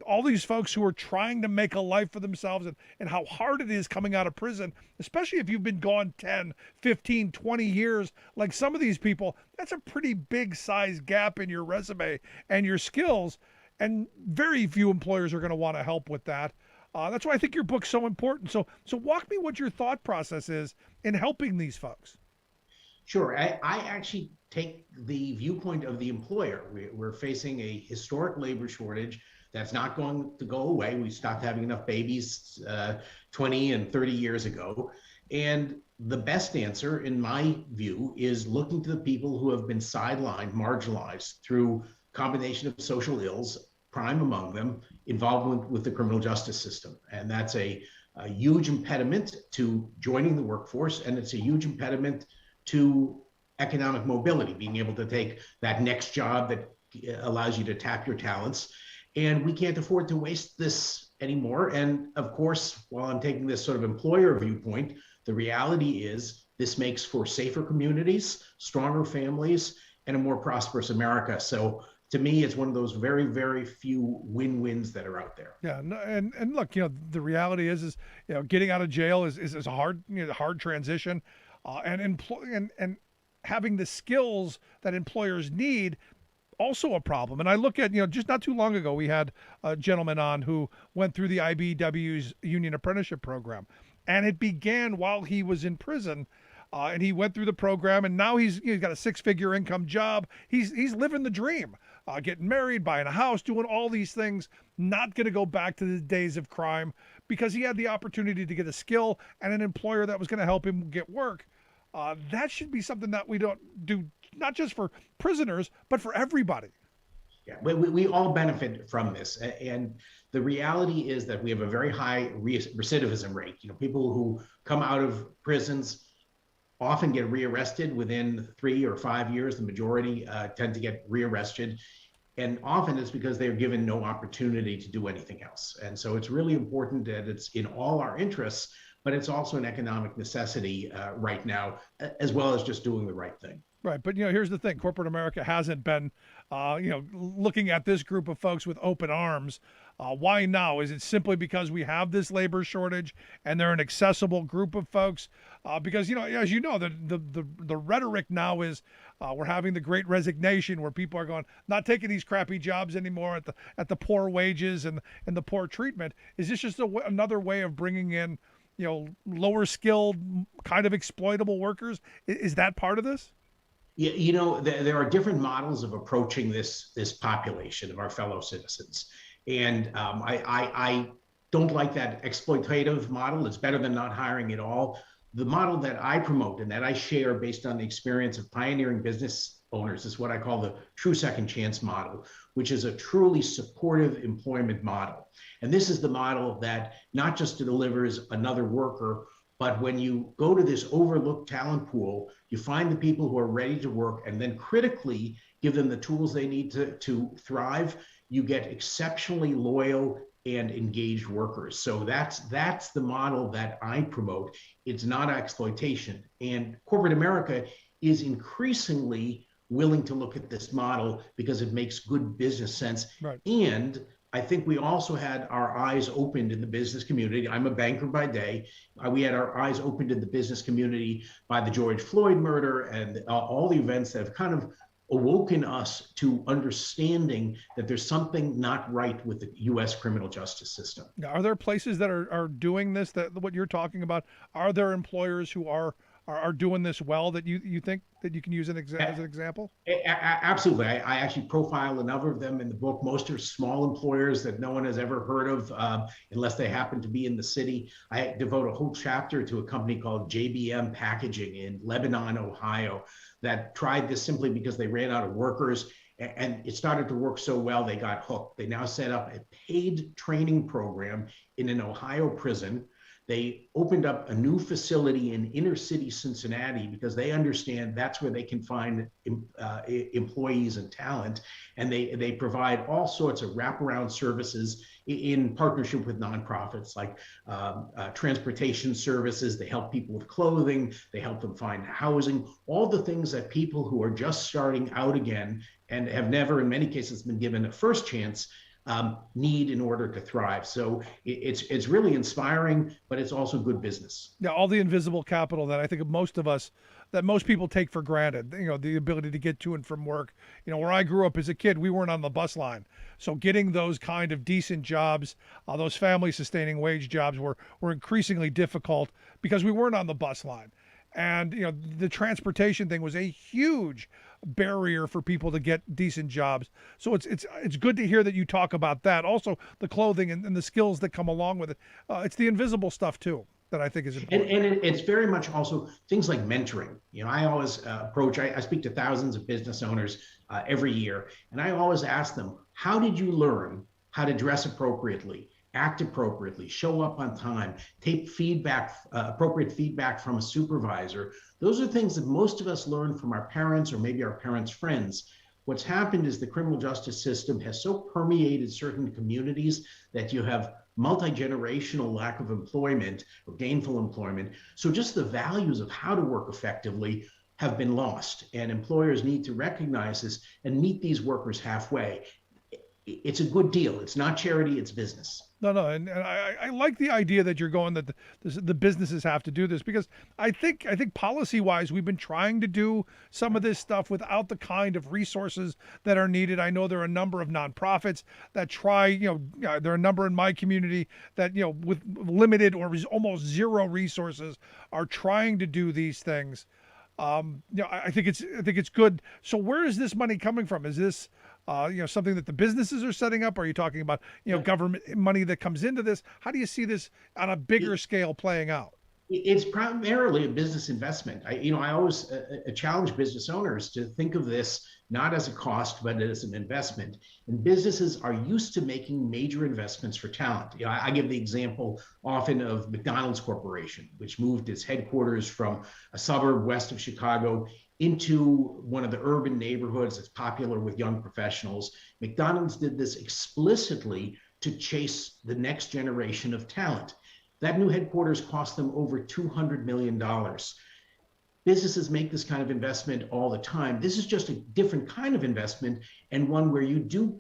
all these folks who are trying to make a life for themselves and how hard it is coming out of prison, especially if you've been gone 10, 15, 20 years, like some of these people. That's a pretty big size gap in your resume and your skills. And very few employers are going to want to help with that. That's why I think your book's so important. So walk me what your thought process is in helping these folks. Sure. I actually take the viewpoint of the employer. We're facing a historic labor shortage that's not going to go away. We stopped having enough babies 20 and 30 years ago. And the best answer, in my view, is looking to the people who have been sidelined, marginalized through combination of social ills, crime among them, involvement with the criminal justice system. And that's a huge impediment to joining the workforce. And it's a huge impediment to economic mobility, being able to take that next job that allows you to tap your talents. And we can't afford to waste this anymore. And of course, while I'm taking this sort of employer viewpoint, the reality is this makes for safer communities, stronger families, and a more prosperous America. So to me, it's one of those very, very few win-wins that are out there. Yeah, and look, the reality is getting out of jail is a hard transition, and having the skills that employers need, also a problem. And I look at, just not too long ago, we had a gentleman on who went through the IBEW's union apprenticeship program, and it began while he was in prison. And he went through the program, and now he's got a 6-figure income job. He's living the dream, getting married, buying a house, doing all these things, not going to go back to the days of crime because he had the opportunity to get a skill and an employer that was going to help him get work. That should be something that we don't do, not just for prisoners, but for everybody. Yeah, we all benefit from this. And the reality is that we have a very high recidivism rate. People who come out of prisons often get rearrested within 3 or 5 years. The majority tend to get rearrested. And often it's because they're given no opportunity to do anything else. And so it's really important that it's in all our interests, but it's also an economic necessity right now, as well as just doing the right thing. Right. But, here's the thing. Corporate America hasn't been, looking at this group of folks with open arms. Why now? Is it simply because we have this labor shortage and they're an accessible group of folks? Because, as you know, the rhetoric now is we're having the great resignation where people are going, not taking these crappy jobs anymore at the poor wages and the poor treatment. Is this just another way of bringing in, lower skilled, kind of exploitable workers? Is that part of this? Yeah, there are different models of approaching this population of our fellow citizens. And I don't like that exploitative model. It's better than not hiring at all. The model that I promote and that I share based on the experience of pioneering business owners is what I call the true second chance model, which is a truly supportive employment model. And this is the model that not just delivers another worker, but when you go to this overlooked talent pool, you find the people who are ready to work and then critically give them the tools they need to thrive. You get exceptionally loyal and engaged workers. So that's the model that I promote. It's not exploitation. And corporate America is increasingly willing to look at this model because it makes good business sense. Right. And I think we also had our eyes opened in the business community. I'm a banker by day. We had our eyes opened in the business community by the George Floyd murder and all the events that have kind of awoken us to understanding that there's something not right with the U.S. criminal justice system. Now, are there places that are doing this, that what you're talking about? Are there employers who are doing this well that you think that you can use as an example? Absolutely. I actually profile a number of them in the book. Most are small employers that no one has ever heard of unless they happen to be in the city. I devote a whole chapter to a company called JBM Packaging in Lebanon, Ohio, that tried this simply because they ran out of workers. And it started to work so well, they got hooked. They now set up a paid training program in an Ohio prison. They opened up a new facility in inner city Cincinnati because they understand that's where they can find employees and talent. And they provide all sorts of wraparound services in partnership with nonprofits like transportation services. They help people with clothing. They help them find housing, all the things that people who are just starting out again and have never, in many cases, been given a first chance need in order to thrive. So it's really inspiring, but it's also good business. Yeah, all the invisible capital that I think most people take for granted. You know, the ability to get to and from work. You know, where I grew up as a kid, we weren't on the bus line, so getting those kind of decent jobs, those family-sustaining wage jobs, were increasingly difficult because we weren't on the bus line. And, you know, the transportation thing was a huge barrier for people to get decent jobs. So it's good to hear that you talk about that. Also, the clothing and the skills that come along with it. It's the invisible stuff, too, that I think is important. And it's very much also things like mentoring. You know, I always I speak to thousands of business owners every year, and I always ask them, how did you learn how to dress appropriately, act appropriately, show up on time, take feedback, appropriate feedback from a supervisor? Those are things that most of us learn from our parents or maybe our parents' friends. What's happened is the criminal justice system has so permeated certain communities that you have multi-generational lack of employment or gainful employment. So just the values of how to work effectively have been lost, and employers need to recognize this and meet these workers halfway. It's a good deal. It's not charity, it's business. No, and I like the idea that you're going that the businesses have to do this, because I think policy-wise we've been trying to do some of this stuff without the kind of resources that are needed. I know there are a number of nonprofits that try, there are a number in my community that, with limited or almost zero resources are trying to do these things. I think it's good. So where is this money coming from? Is this something that the businesses are setting up? Are you talking about, government money that comes into this? How do you see this on a bigger scale playing out? It's primarily a business investment. I always challenge business owners to think of this not as a cost, but as an investment. And businesses are used to making major investments for talent. I give the example often of McDonald's Corporation, which moved its headquarters from a suburb west of Chicago into one of the urban neighborhoods that's popular with young professionals. McDonald's did this explicitly to chase the next generation of talent. That new headquarters cost them over $200 million. Businesses make this kind of investment all the time. This is just a different kind of investment, and one where you do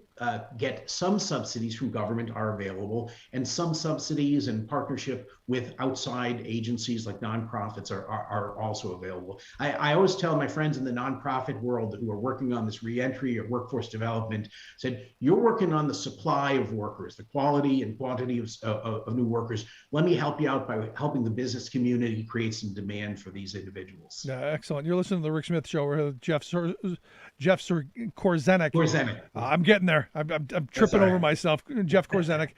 get some subsidies from government are available, and some subsidies and partnership with outside agencies like nonprofits are also available. I always tell my friends in the nonprofit world who are working on this reentry or workforce development, said, you're working on the supply of workers, the quality and quantity of new workers. Let me help you out by helping the business community create some demand for these individuals. Yeah, excellent. You're listening to the Rick Smith Show. We're here with Jeff Korzenik. Korzenik. I'm getting there. I'm tripping over myself. Jeff Korzenik.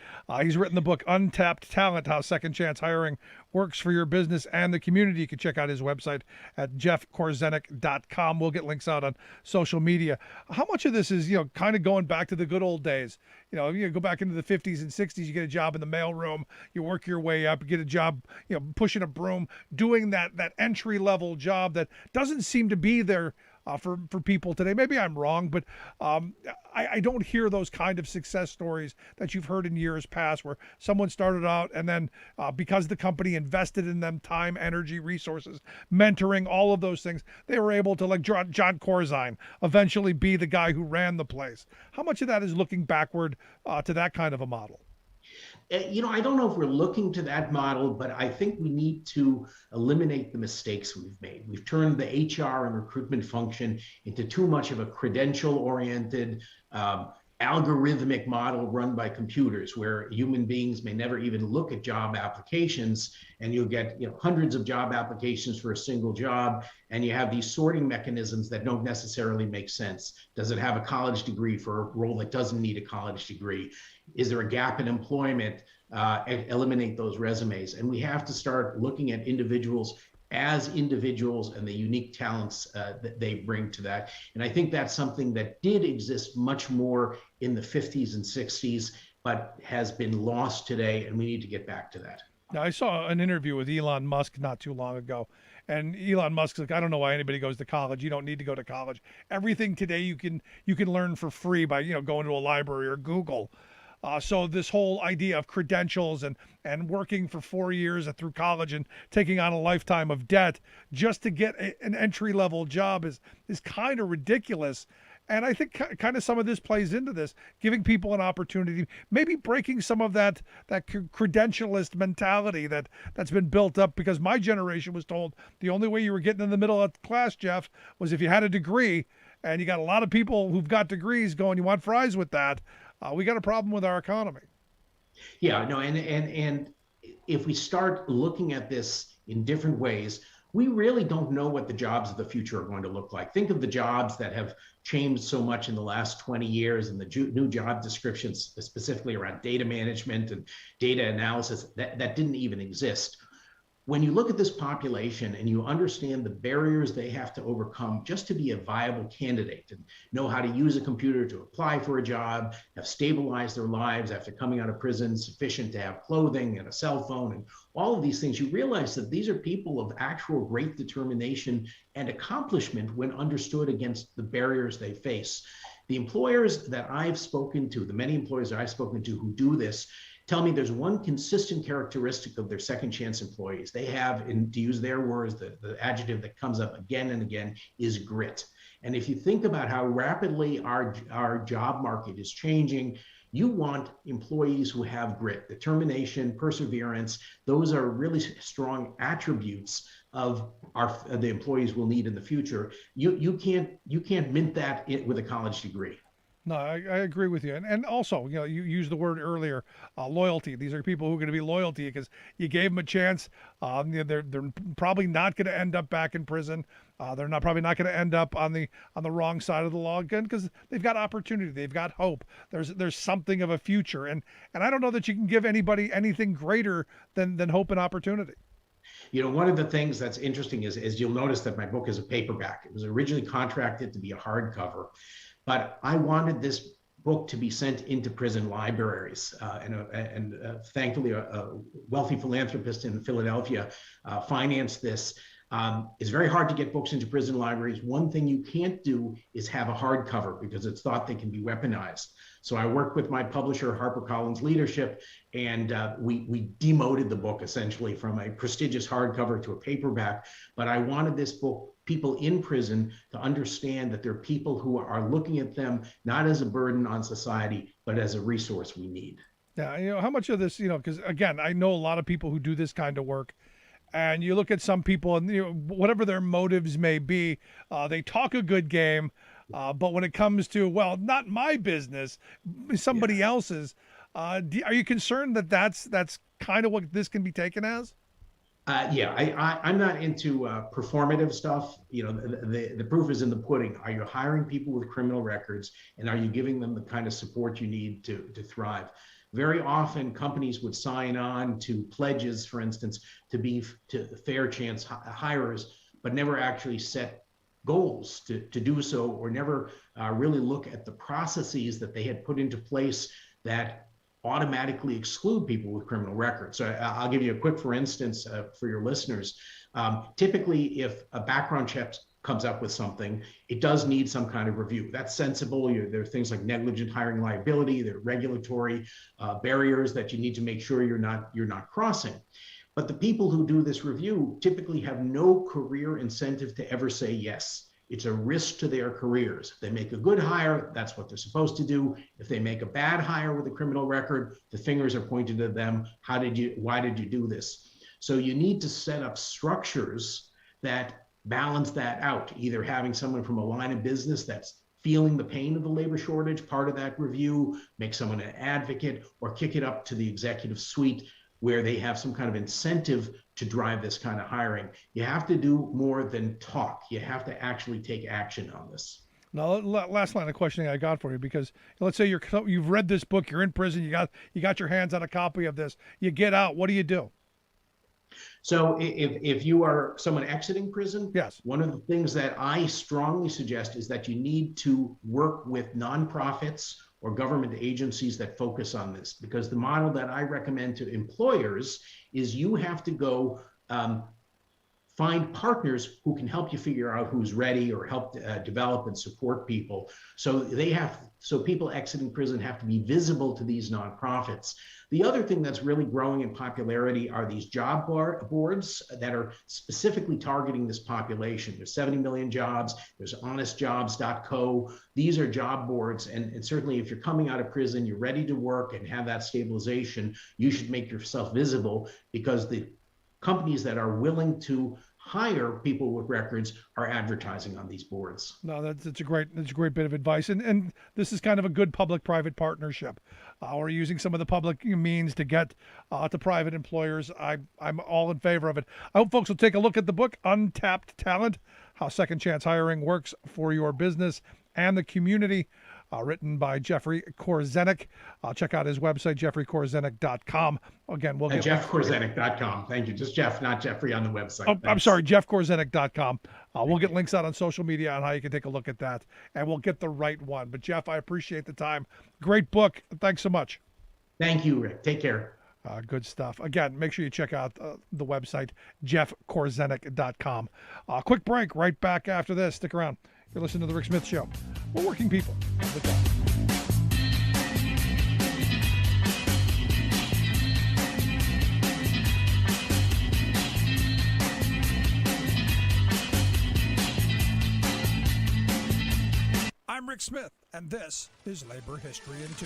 He's written the book Untapped Talent: How Second Chance Hiring Works for Your Business and the Community. You can check out his website at jeffkorzenik.com. We'll get links out on social media. How much of this is, kind of going back to the good old days? You go back into the 50s and 60s, you get a job in the mailroom, you work your way up, you get a job, pushing a broom, doing that entry level job that doesn't seem to be there for people today. Maybe I'm wrong, but I don't hear those kind of success stories that you've heard in years past, where someone started out and then because the company invested in them time, energy, resources, mentoring, all of those things, they were able to, like John Corzine, eventually be the guy who ran the place. How much of that is looking backward to that kind of a model? I don't know if we're looking to that model, but I think we need to eliminate the mistakes we've made. We've turned the HR and recruitment function into too much of a credential-oriented, algorithmic model run by computers, where human beings may never even look at job applications, and you'll get hundreds of job applications for a single job, and you have these sorting mechanisms that don't necessarily make sense. Does it have a college degree for a role that doesn't need a college degree? Is there a gap in employment? Eliminate those resumes. And we have to start looking at individuals as individuals and the unique talents that they bring to that. And I think that's something that did exist much more in the 50s and 60s, but has been lost today, and we need to get back to that. Now, I saw an interview with Elon Musk not too long ago, and Elon Musk's like, I don't know why anybody goes to college. You don't need to go to college. Everything today you can learn for free by going to a library or Google. So this whole idea of credentials and working for 4 years through college and taking on a lifetime of debt just to get an entry-level job is kind of ridiculous. And I think kind of some of this plays into this, giving people an opportunity, maybe breaking some of that credentialist mentality that's been built up, because my generation was told the only way you were getting in the middle of the class, Jeff, was if you had a degree. And you got a lot of people who've got degrees going, you want fries with that? We got a problem with our economy. Yeah, no, and if we start looking at this in different ways, we really don't know what the jobs of the future are going to look like. Think of the jobs that have changed so much in the last 20 years, and the new job descriptions, specifically around data management and data analysis, that didn't even exist. When you look at this population and you understand the barriers they have to overcome just to be a viable candidate, and know how to use a computer to apply for a job, have stabilized their lives after coming out of prison, sufficient to have clothing and a cell phone and all of these things, you realize that these are people of actual great determination and accomplishment when understood against the barriers they face. The employers that I've spoken to, the many employers that I've spoken to who do this, tell me there's one consistent characteristic of their second chance employees. They have, and to use their words, the adjective that comes up again and again is grit. And if you think about how rapidly our job market is changing, you want employees who have grit, determination, perseverance. Those are really strong attributes of the employees we'll need in the future. You can't mint that with a college degree. No, I agree with you. And also, you used the word earlier, loyalty. These are people who are going to be loyal to you because you gave them a chance. They're probably not going to end up back in prison. They're probably not going to end up on the wrong side of the law again, because they've got opportunity. They've got hope. There's something of a future. And I don't know that you can give anybody anything greater than hope and opportunity. One of the things that's interesting is you'll notice that my book is a paperback. It was originally contracted to be a hardcover. But I wanted this book to be sent into prison libraries. And thankfully, a wealthy philanthropist in Philadelphia financed this. It's very hard to get books into prison libraries. One thing you can't do is have a hardcover, because it's thought they can be weaponized. So I worked with my publisher, HarperCollins Leadership, and we demoted the book essentially from a prestigious hardcover to a paperback. But I wanted this book, people in prison, to understand that there are people who are looking at them not as a burden on society, but as a resource we need. Yeah, how much of this, because again, I know a lot of people who do this kind of work. And you look at some people, and whatever their motives may be, they talk a good game, but when it comes to, well, not my business, somebody else's, are you concerned that that's kind of what this can be taken as? I'm not into performative stuff. You know, the proof is in the pudding. Are you hiring people with criminal records, and are you giving them the kind of support you need to thrive? Very often, companies would sign on to pledges, for instance, to be fair chance hirers, but never actually set goals to do so, or never really look at the processes that they had put into place that automatically exclude people with criminal records. So I'll give you a quick, for instance, for your listeners. Typically, if a background check comes up with something, it does need some kind of review. That's sensible. There are things like negligent hiring liability, there are regulatory barriers that you need to make sure you're not crossing. But the people who do this review typically have no career incentive to ever say yes. It's a risk to their careers. If they make a good hire, that's what they're supposed to do. If they make a bad hire with a criminal record, the fingers are pointed at them. Why did you do this? So you need to set up structures that balance that out, either having someone from a line of business that's feeling the pain of the labor shortage, part of that review, make someone an advocate, or kick it up to the executive suite where they have some kind of incentive to drive this kind of hiring. You have to do more than talk. You have to actually take action on this. Now, last line of questioning I got for you, because let's say you've read this book, you're in prison, you got your hands on a copy of this, you get out, what do you do? So if you are someone exiting prison, yes, one of the things that I strongly suggest is that you need to work with nonprofits or government agencies that focus on this, because the model that I recommend to employers is you have to go find partners who can help you figure out who's ready, or help develop and support people. So people exiting prison have to be visible to these nonprofits. The other thing that's really growing in popularity are these job boards that are specifically targeting this population. There's 70 million jobs. There's honestjobs.co. These are job boards. And certainly if you're coming out of prison, you're ready to work and have that stabilization, you should make yourself visible, because the companies that are willing to hire people with records are advertising on these boards. No, that's a great bit of advice, and this is kind of a good public-private partnership. We're using some of the public means to get to private employers. I'm all in favor of it. I hope folks will take a look at the book, Untapped Talent: How Second Chance Hiring Works for Your Business and the Community. Written by Jeffrey Korzenik. Check out his website, jeffreykorzenik.com. Again, we'll get jeffkorzenik.com. Thank you. Just Jeff, not Jeffrey on the website. Oh, I'm sorry, jeffkorzenik.com. We'll get links out on social media on how you can take a look at that, and we'll get the right one. But Jeff, I appreciate the time. Great book. Thanks so much. Thank you, Rick. Take care. Good stuff. Again, make sure you check out the website, jeffkorzenik.com. Quick break. Right back after this. Stick around. You're listening to The Rick Smith Show. We're working people. I'm Rick Smith, and this is Labor History in 2.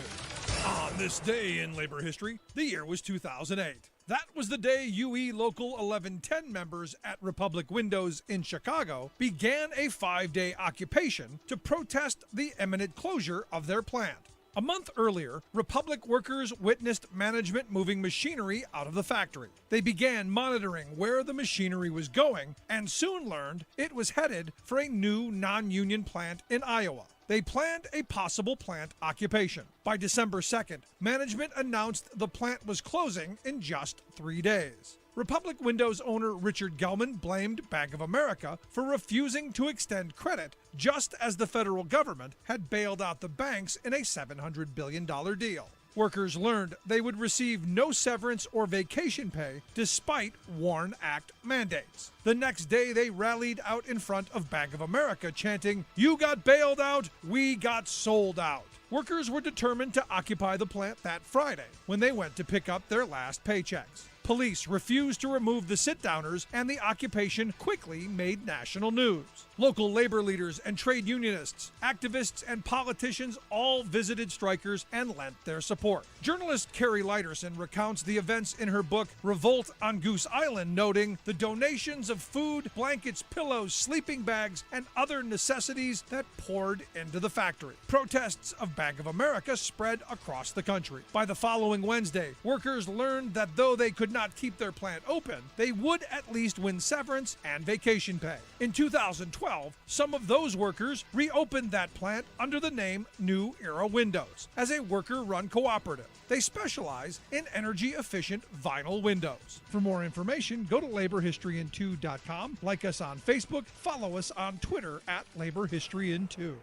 On this day in labor history, the year was 2008. That was the day UE Local 1110 members at Republic Windows in Chicago began a 5-day occupation to protest the imminent closure of their plant. A month earlier, Republic workers witnessed management moving machinery out of the factory. They began monitoring where the machinery was going and soon learned it was headed for a new non-union plant in Iowa. They planned a possible plant occupation. By December 2nd, management announced the plant was closing in just 3 days. Republic Windows owner Richard Gelman blamed Bank of America for refusing to extend credit, just as the federal government had bailed out the banks in a $700 billion deal. Workers learned they would receive no severance or vacation pay despite WARN Act mandates. The next day, they rallied out in front of Bank of America chanting, "You got bailed out, we got sold out." Workers were determined to occupy the plant that Friday when they went to pick up their last paychecks. Police refused to remove the sit-downers, and the occupation quickly made national news. Local labor leaders and trade unionists, activists, and politicians all visited strikers and lent their support. Journalist Carrie Liderson recounts the events in her book Revolt on Goose Island, noting the donations of food, blankets, pillows, sleeping bags, and other necessities that poured into the factory. Protests of Bank of America spread across the country. By the following Wednesday, workers learned that though they could not keep their plant open, they would at least win severance and vacation pay. In 2012, some of those workers reopened that plant under the name New Era Windows as a worker-run cooperative. They specialize in energy-efficient vinyl windows. For more information, go to laborhistoryin2.com, like us on Facebook, follow us on Twitter at laborhistoryin2.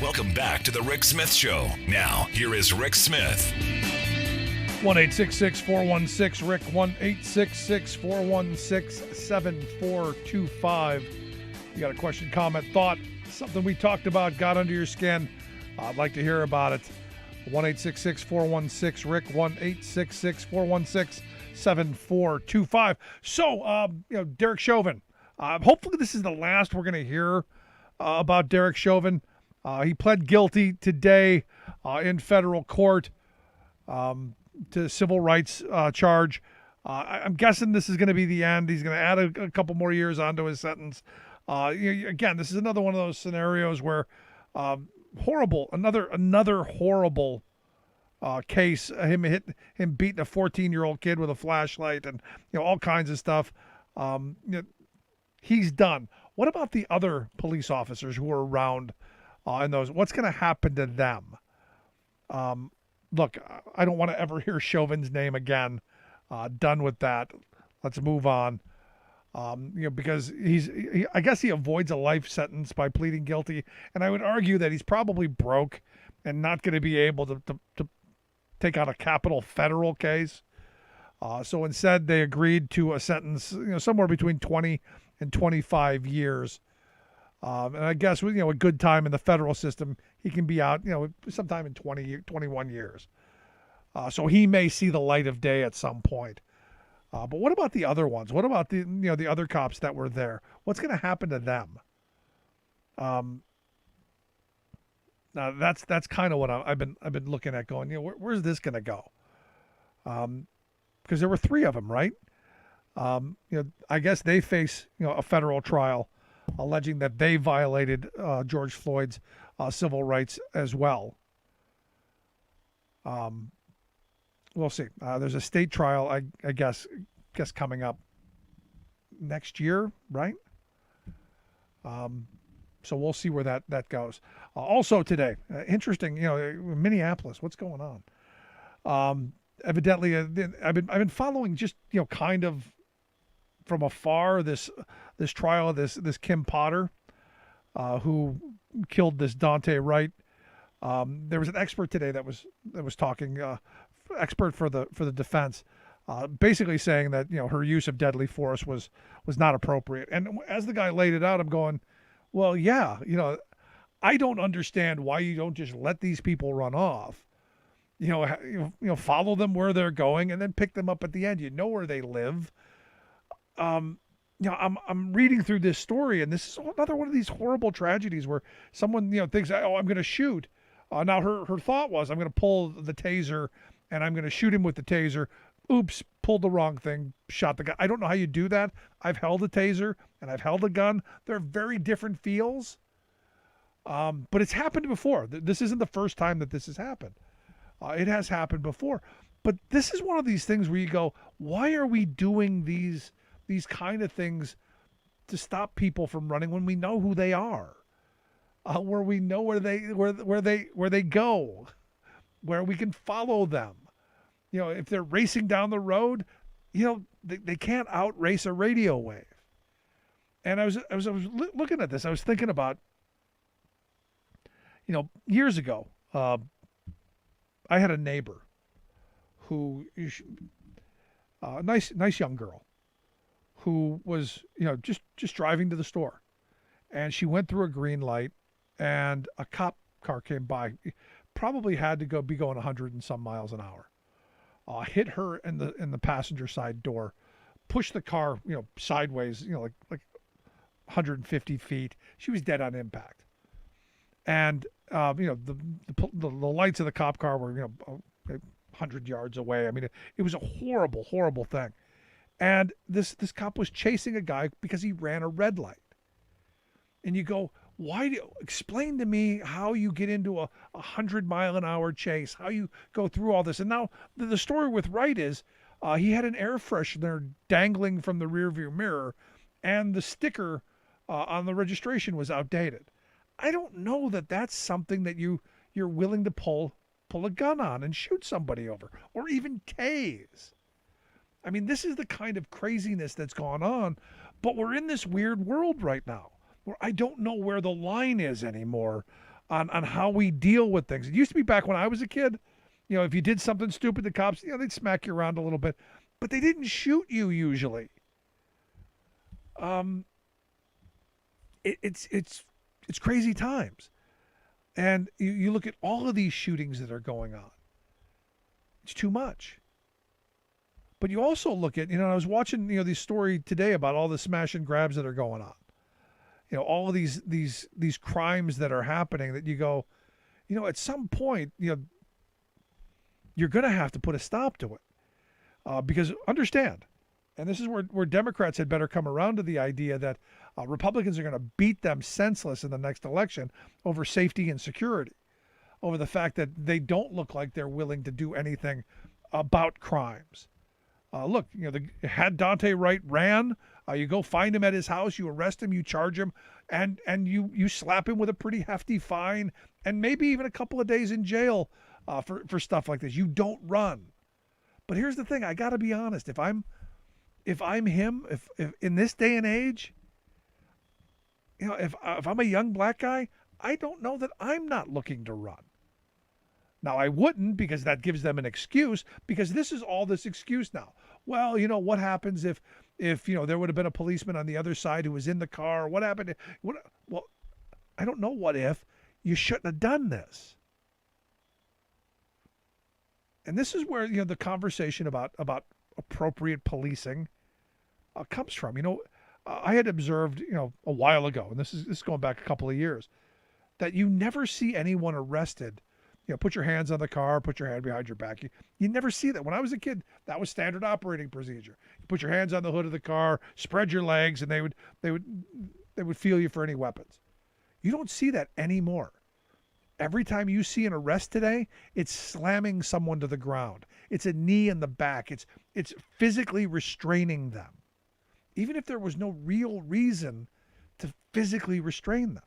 Welcome back to the Rick Smith Show. Now, here is Rick Smith. 1-866-416-RICK, 1-866-416-7425. You got a question, comment, thought, something we talked about, got under your skin, I'd like to hear about it. 1-866-416-RICK, 1-866-416-7425. So, Derek Chauvin. Hopefully this is the last we're going to hear about Derek Chauvin. He pled guilty today in federal court to civil rights charge. I'm guessing this is going to be the end. He's going to add a couple more years onto his sentence. Again, this is another one of those scenarios where horrible, another horrible case. Him beating a 14-year-old kid with a flashlight and all kinds of stuff. He's done. What about the other police officers who were around in those? What's going to happen to them? Look, I don't want to ever hear Chauvin's name again. Done with that. Let's move on. Because I guess he avoids a life sentence by pleading guilty. And I would argue that he's probably broke and not going to be able to take on a capital federal case. So instead, they agreed to a sentence, somewhere between 20 and 25 years. And I guess with a good time in the federal system, he can be out, sometime in 21 years. So he may see the light of day at some point. But what about the other ones? What about the other cops that were there? What's going to happen to them? Now that's kind of what I've been looking at, going, where's this going to go? Because there were 3 of them, right? I guess they face a federal trial, alleging that they violated George Floyd's civil rights as well. We'll see. There's a state trial, I guess coming up next year, right? So we'll see where that goes. Also today, interesting, Minneapolis, what's going on? Evidently, I've been following just kind of from afar this trial of this Kim Potter, who killed this Dante Wright. There was an expert today that was talking, expert for the defense, basically saying that her use of deadly force was not appropriate. And as the guy laid it out, I'm going, well, yeah, I don't understand why you don't just let these people run off. Follow them where they're going and then pick them up at the end. You know where they live. I'm reading through this story, and this is another one of these horrible tragedies where someone thinks, oh, I'm going to shoot. Now her thought was, I'm going to pull the taser and I'm going to shoot him with the taser. Oops, pulled the wrong thing, shot the guy. I don't know how you do that. I've held a taser and I've held a gun. They're very different feels. But it's happened before. This isn't the first time that this has happened. It has happened before. But this is one of these things where you go, why are we doing these kind of things to stop people from running when we know who they are, where we know where they go, where we can follow them. If they're racing down the road, they can't outrace a radio wave. And I was looking at this. I was thinking about, years ago, I had a neighbor who, nice young girl, who was, just driving to the store, and she went through a green light, and a cop car came by, probably had to be going 100 and some miles an hour, hit her in the passenger side door, pushed the car, sideways, like 150 feet. She was dead on impact. And, the lights of the cop car were, 100 yards away. I mean, it was a horrible, horrible thing. And this cop was chasing a guy because he ran a red light. And you go, explain to me how you get into a 100-mile-an-hour chase, how you go through all this. And now the story with Wright is he had an air freshener dangling from the rearview mirror, and the sticker on the registration was outdated. I don't know that that's something that you're willing to pull a gun on and shoot somebody over, or even tase. I mean, this is the kind of craziness that's gone on, but we're in this weird world right now where I don't know where the line is anymore on how we deal with things. It used to be back when I was a kid, if you did something stupid, the cops, they'd smack you around a little bit, but they didn't shoot you usually. It's crazy times. And you look at all of these shootings that are going on. It's too much. But you also look at, I was watching, this story today about all the smash and grabs that are going on. All of these crimes that are happening that you go, at some point, you're going to have to put a stop to it. Because understand, and this is where Democrats had better come around to the idea that Republicans are going to beat them senseless in the next election over safety and security, over the fact that they don't look like they're willing to do anything about crimes. Look, had Dante Wright ran, you go find him at his house, you arrest him, you charge him, and you slap him with a pretty hefty fine and maybe even a couple of days in jail for stuff like this. You don't run. But here's the thing: I got to be honest. If I'm him, if in this day and age, if I'm a young black guy, I don't know that I'm not looking to run. Now, I wouldn't, because that gives them an excuse, because this is all this excuse now. Well, what happens if there would have been a policeman on the other side who was in the car? What happened? Well, I don't know what if. You shouldn't have done this. And this is where, the conversation about appropriate policing comes from. I had observed, a while ago, and this is going back a couple of years, that you never see anyone arrested. Put your hands on the car, put your hand behind your back. You never see that. When I was a kid, that was standard operating procedure. You put your hands on the hood of the car, spread your legs, and they would feel you for any weapons. You don't see that anymore. Every time you see an arrest today, it's slamming someone to the ground. It's a knee in the back. It's physically restraining them, even if there was no real reason to physically restrain them.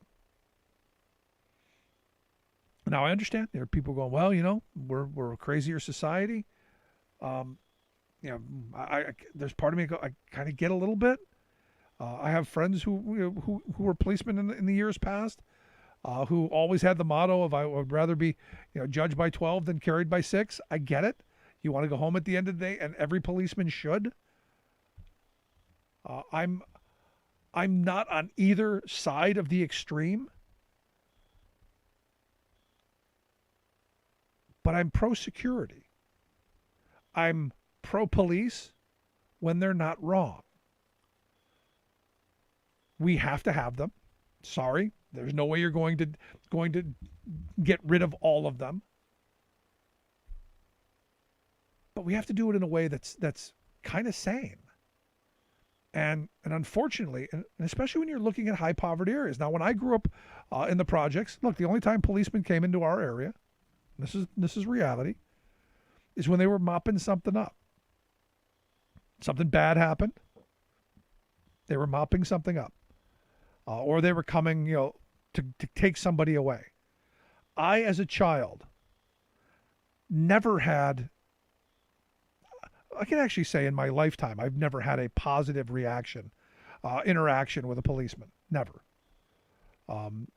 Now, I understand there are people going, well, we're a crazier society. There's part of me I kind of get a little bit. I have friends who were policemen in the years past, who always had the motto of I would rather be judged by 12 than carried by 6. I get it. You want to go home at the end of the day, and every policeman should. I'm not on either side of the extreme. But I'm pro-security. I'm pro-police when they're not wrong. We have to have them. Sorry, there's no way you're going to get rid of all of them. But we have to do it in a way that's kind of sane. And unfortunately, and especially when you're looking at high poverty areas. Now, when I grew up in the projects, look, the only time policemen came into our area, this is reality, is when they were mopping something up. Something bad happened. They were mopping something up. Or they were coming, to take somebody away. I, as a child, never had, I can actually say in my lifetime, I've never had a positive interaction with a policeman. Never.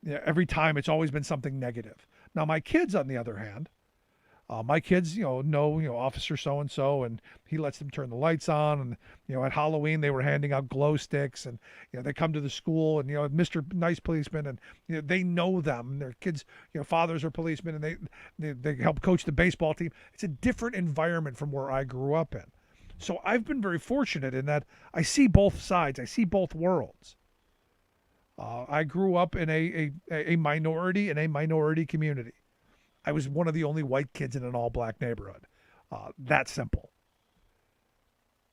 Every time it's always been something negative. Now, my kids, on the other hand, know Officer so-and-so, and he lets them turn the lights on. And, at Halloween, they were handing out glow sticks, and, they come to the school, and, Mr. Nice Policeman, and, they know them. Their kids, fathers are policemen, and they help coach the baseball team. It's a different environment from where I grew up in. So I've been very fortunate in that I see both sides. I see both worlds. I grew up in a minority community. I was one of the only white kids in an all-black neighborhood. That simple.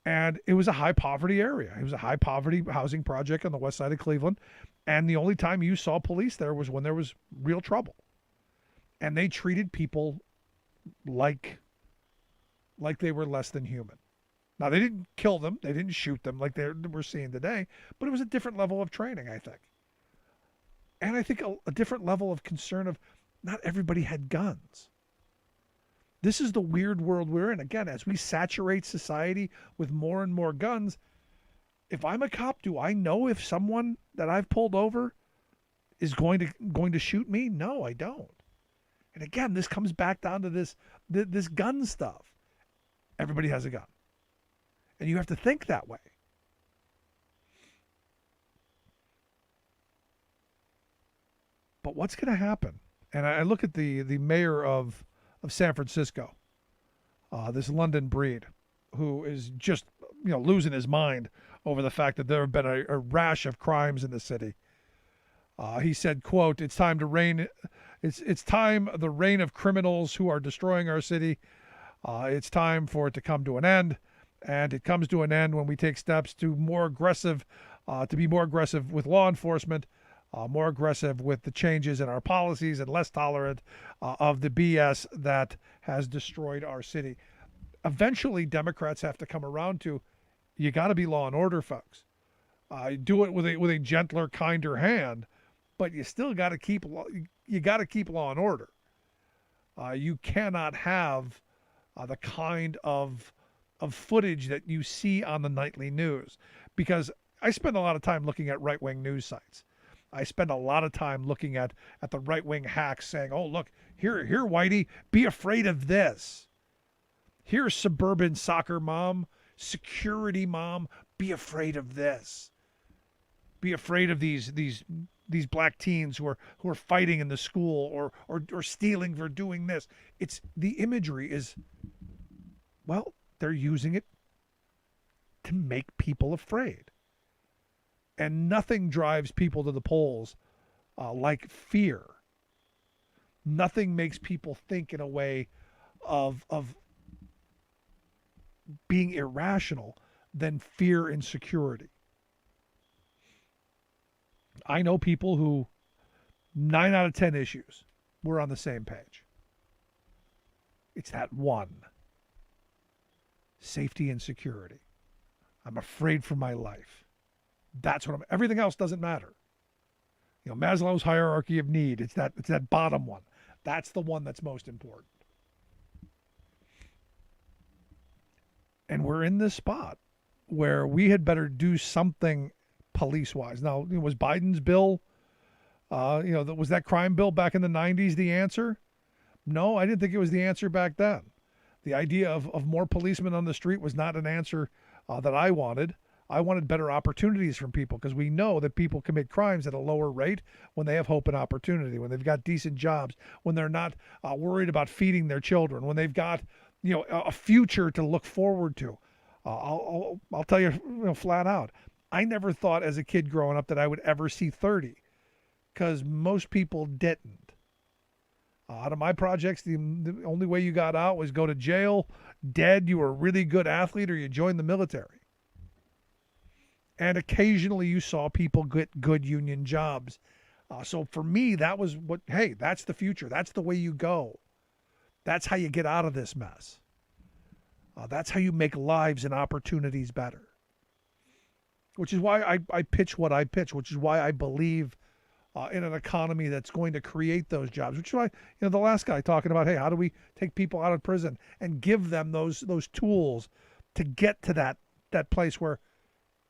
And it was a high poverty area. It was a high poverty housing project on the west side of Cleveland. And the only time you saw police there was when there was real trouble. And they treated people like they were less than human. Now, they didn't kill them. They didn't shoot them like we're seeing today. But it was a different level of training, I think. And I think a different level of concern of not everybody had guns. This is the weird world we're in. Again, as we saturate society with more and more guns, if I'm a cop, do I know if someone that I've pulled over is going to shoot me? No, I don't. And again, this comes back down to this gun stuff. Everybody has a gun. And you have to think that way. But what's going to happen? And I look at the mayor of San Francisco, this London breed, who is just losing his mind over the fact that there have been a rash of crimes in the city. He said, quote, it's time the reign of criminals who are destroying our city. It's time for it to come to an end. And it comes to an end when we take steps to be more aggressive with law enforcement, more aggressive with the changes in our policies, and less tolerant of the BS that has destroyed our city. Eventually, Democrats have to come around to, you got to be law and order, folks. Do it with a gentler, kinder hand, but you still got to keep law and order. You cannot have the kind of footage that you see on the nightly news, because I spend a lot of time looking at right-wing news sites. I spend a lot of time looking at the right-wing hacks saying, oh, look, here, Whitey, be afraid of this. Here's suburban soccer mom, security mom, be afraid of this. Be afraid of these black teens who are fighting in the school or stealing for doing this. It's the imagery is, well, they're using it to make people afraid. And nothing drives people to the polls like fear. Nothing makes people think in a way of being irrational than fear and security. I know people who 9 out of 10 issues we're on the same page. It's that one. Safety and security. I'm afraid for my life. That's what everything else doesn't matter. Maslow's hierarchy of need. It's that bottom one. That's the one that's most important. And we're in this spot where we had better do something police-wise. Now, was Biden's bill, was that crime bill back in the 90s the answer? No, I didn't think it was the answer back then. The idea of more policemen on the street was not an answer that I wanted. I wanted better opportunities from people, because we know that people commit crimes at a lower rate when they have hope and opportunity, when they've got decent jobs, when they're not worried about feeding their children, when they've got a future to look forward to. I'll tell you, flat out, I never thought as a kid growing up that I would ever see 30, because most people didn't. Out of my projects, the only way you got out was go to jail, dead, you were a really good athlete, or you joined the military. And occasionally you saw people get good union jobs. So for me, that was that's the future. That's the way you go. That's how you get out of this mess. That's how you make lives and opportunities better. Which is why I pitch what I pitch, which is why I believe in an economy that's going to create those jobs, which is why, the last guy talking about, hey, how do we take people out of prison and give them those tools to get to that place where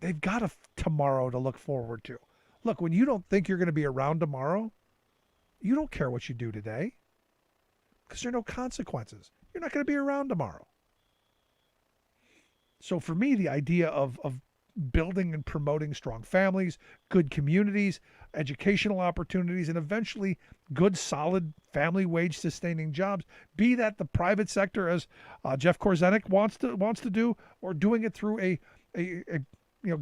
they've got a tomorrow to look forward to. Look, when you don't think you're going to be around tomorrow, you don't care what you do today, because there are no consequences. You're not going to be around tomorrow. So for me, the idea of building and promoting strong families, good communities, educational opportunities, and eventually good, solid family wage sustaining jobs, be that the private sector, as Jeff Korzenik wants to do, or doing it through a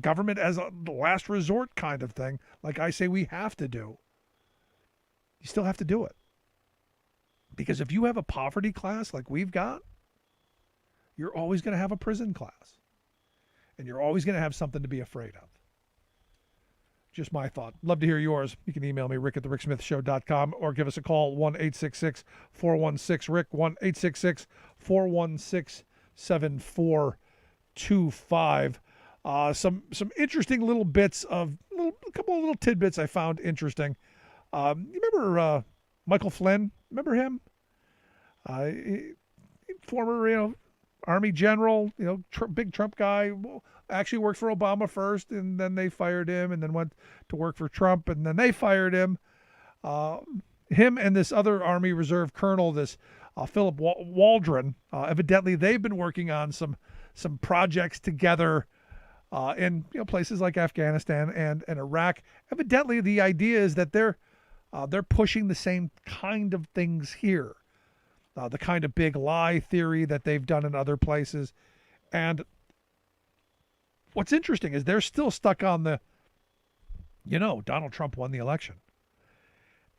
government as a last resort kind of thing, like I say we have to do. You still have to do it. Because if you have a poverty class like we've got, you're always going to have a prison class. And you're always going to have something to be afraid of. Just my thought. Love to hear yours. You can email me, rick@thericksmithshow.com, or give us a call, 1-866-416-RICK, 1-866-416-7425. Some interesting little bits of, a couple of little tidbits I found interesting. You remember Michael Flynn? Remember him? Former, Army general, big Trump guy, actually worked for Obama first, and then they fired him, and then went to work for Trump, and then they fired him. Him and this other Army Reserve colonel, this Philip Waldron, evidently they've been working on some projects together in places like Afghanistan and Iraq. Evidently, the idea is that they're pushing the same kind of things here. The kind of big lie theory that they've done in other places. And what's interesting is they're still stuck on the, Donald Trump won the election.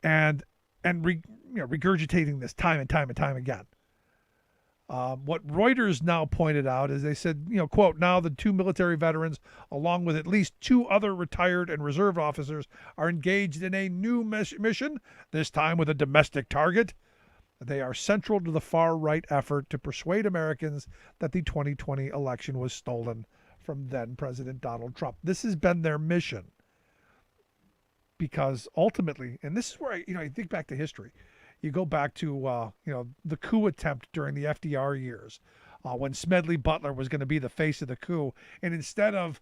And regurgitating this time and time and time again. What Reuters now pointed out is they said, quote, now the two military veterans, along with at least two other retired and reserve officers, are engaged in a new mission, this time with a domestic target. They are central to the far-right effort to persuade Americans that the 2020 election was stolen from then-President Donald Trump. This has been their mission. Because ultimately, and this is where I think back to history. You go back to, the coup attempt during the FDR years, when Smedley Butler was going to be the face of the coup. And instead of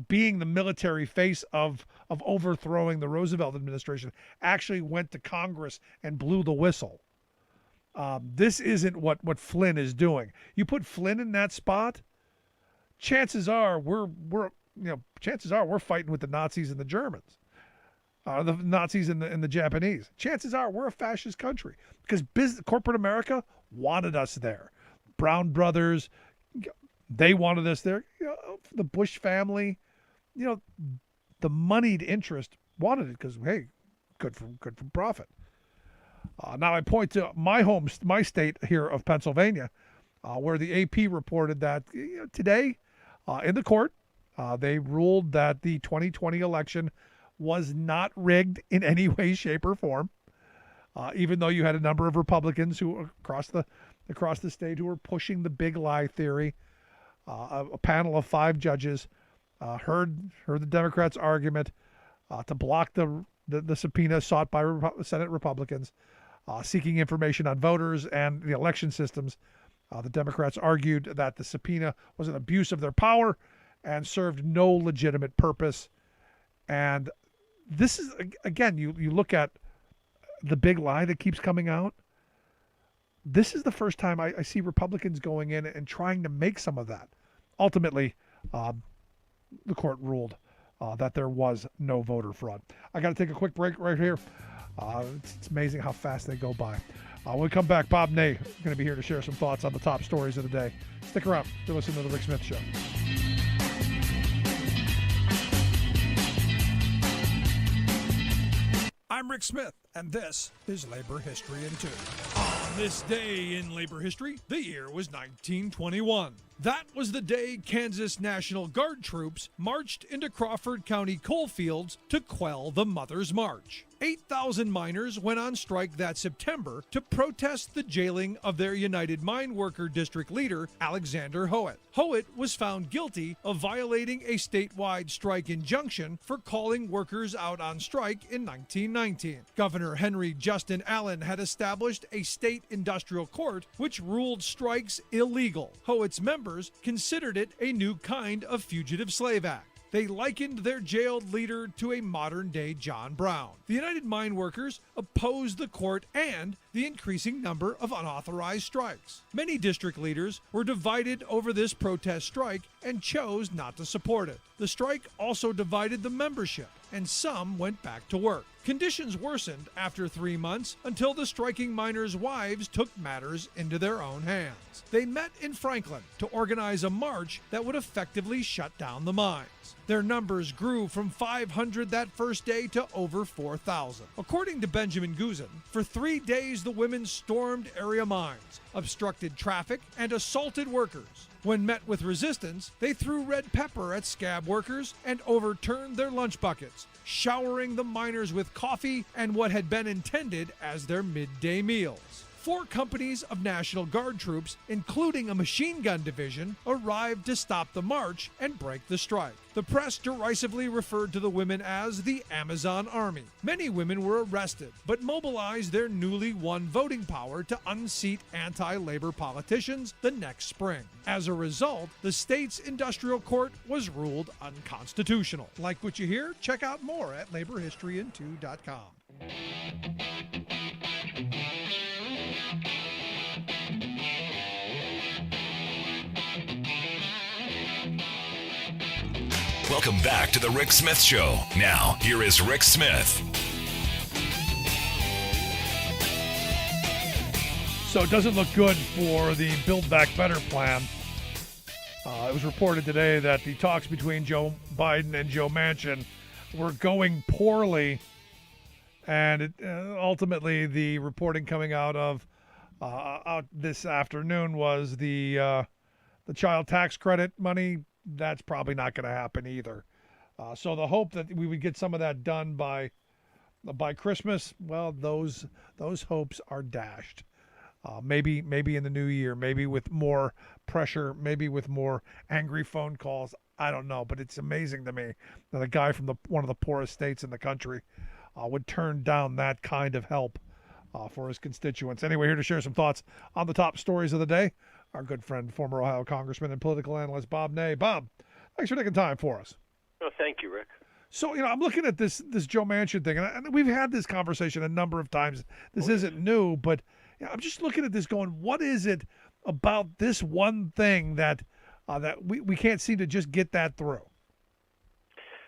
being the military face of overthrowing the Roosevelt administration, actually went to Congress and blew the whistle. This isn't what Flynn is doing. You put Flynn in that spot, chances are we're fighting with the Nazis and the Germans, the Nazis and the Japanese. Chances are we're a fascist country because corporate America wanted us there. Brown brothers, they wanted us there. The Bush family, the moneyed interest wanted it because, hey, good for profit. Now I point to my state here of Pennsylvania, where the AP reported that today in the court, they ruled that the 2020 election was not rigged in any way, shape, or form, even though you had a number of Republicans who across the state who were pushing the big lie theory. A panel of 5 judges heard the Democrats' argument to block the subpoena sought by Senate Republicans seeking information on voters and the election systems. The Democrats argued that the subpoena was an abuse of their power and served no legitimate purpose. And this is, again, you look at the big lie that keeps coming out. This is the first time I see Republicans going in and trying to make some of that. Ultimately, the court ruled that there was no voter fraud. I got to take a quick break right here. It's amazing how fast they go by. When we come back, Bob Ney is going to be here to share some thoughts on the top stories of the day. Stick around to listen to The Rick Smith Show. I'm Rick Smith, and this is Labor History in 2. On this day in labor history, the year was 1921. That was the day Kansas National Guard troops marched into Crawford County coalfields to quell the Mother's March. 8,000 miners went on strike that September to protest the jailing of their United Mine Worker District leader, Alexander Howitt. Howitt was found guilty of violating a statewide strike injunction for calling workers out on strike in 1919. Governor Henry Justin Allen had established a state industrial court which ruled strikes illegal. Howitt's members considered it a new kind of fugitive slave act. They likened their jailed leader to a modern-day John Brown. The United Mine Workers opposed the court and the increasing number of unauthorized strikes. Many district leaders were divided over this protest strike and chose not to support it. The strike also divided the membership, and some went back to work. Conditions worsened after 3 months until the striking miners' wives took matters into their own hands. They met in Franklin to organize a march that would effectively shut down the mines. Their numbers grew from 500 that first day to over 4,000. According to Benjamin Guzin, for 3 days the women stormed area mines, obstructed traffic, and assaulted workers. When met with resistance, they threw red pepper at scab workers and overturned their lunch buckets, showering the miners with coffee and what had been intended as their midday meals. 4 companies of National Guard troops, including a machine gun division, arrived to stop the march and break the strike. The press derisively referred to the women as the Amazon Army. Many women were arrested, but mobilized their newly won voting power to unseat anti-labor politicians the next spring. As a result, the state's industrial court was ruled unconstitutional. Like what you hear? Check out more at laborhistoryin2.com. Welcome back to the Rick Smith Show. Now, here is Rick Smith. So it doesn't look good for the Build Back Better plan. It was reported today that the talks between Joe Biden and Joe Manchin were going poorly, and ultimately the reporting coming out of out this afternoon was the child tax credit money. That's probably not going to happen either. So the hope that we would get some of that done by Christmas, well, those hopes are dashed. Maybe in the new year, maybe with more pressure, maybe with more angry phone calls. I don't know, but it's amazing to me that a guy from one of the poorest states in the country would turn down that kind of help for his constituents. Anyway, here to share some thoughts on the top stories of the day, our good friend, former Ohio Congressman and political analyst Bob Ney. Bob, thanks for taking time for us. Oh, thank you, Rick. So, I'm looking at this Joe Manchin thing, and we've had this conversation a number of times. This isn't new, but I'm just looking at this going, what is it about this one thing that we can't seem to just get that through?